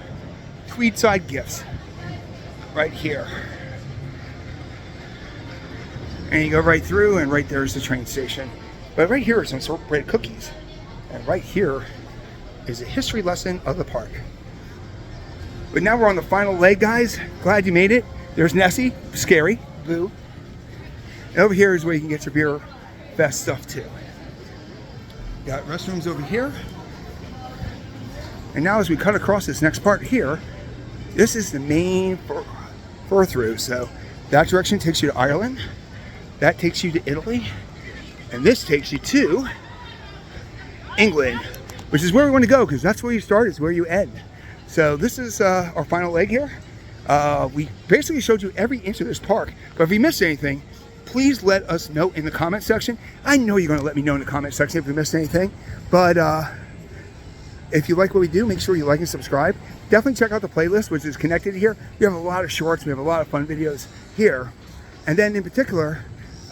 Tweedside Gifts right here. And you go right through, and right there is the train station. But right here are some shortbread cookies. And right here is a history lesson of the park. But now we're on the final leg, guys. Glad you made it. There's Nessie, scary, boo. And over here is where you can get your beer fest stuff too. Got restrooms over here. And now as we cut across this next part here, this is the main fur through. So that direction takes you to Ireland. That takes you to Italy. And this takes you to England, which is where we want to go, because that's where you start, is where you end. So this is our final leg here. We basically showed you every inch of this park, but if we missed anything, please let us know in the comment section. I know you're going to let me know in the comment section if we missed anything, but if you like what we do, make sure you like and subscribe. Definitely check out the playlist, which is connected here. We have a lot of shorts, we have a lot of fun videos here. And then in particular,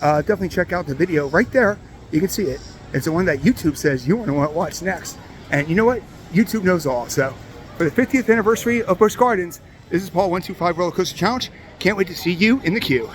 definitely check out the video right there. You can see it. It's the one that YouTube says you want to watch next. And you know what? YouTube knows all. So for the 50th anniversary of Busch Gardens, this is Paul 125 Roller Coaster Challenge. Can't wait to see you in the queue.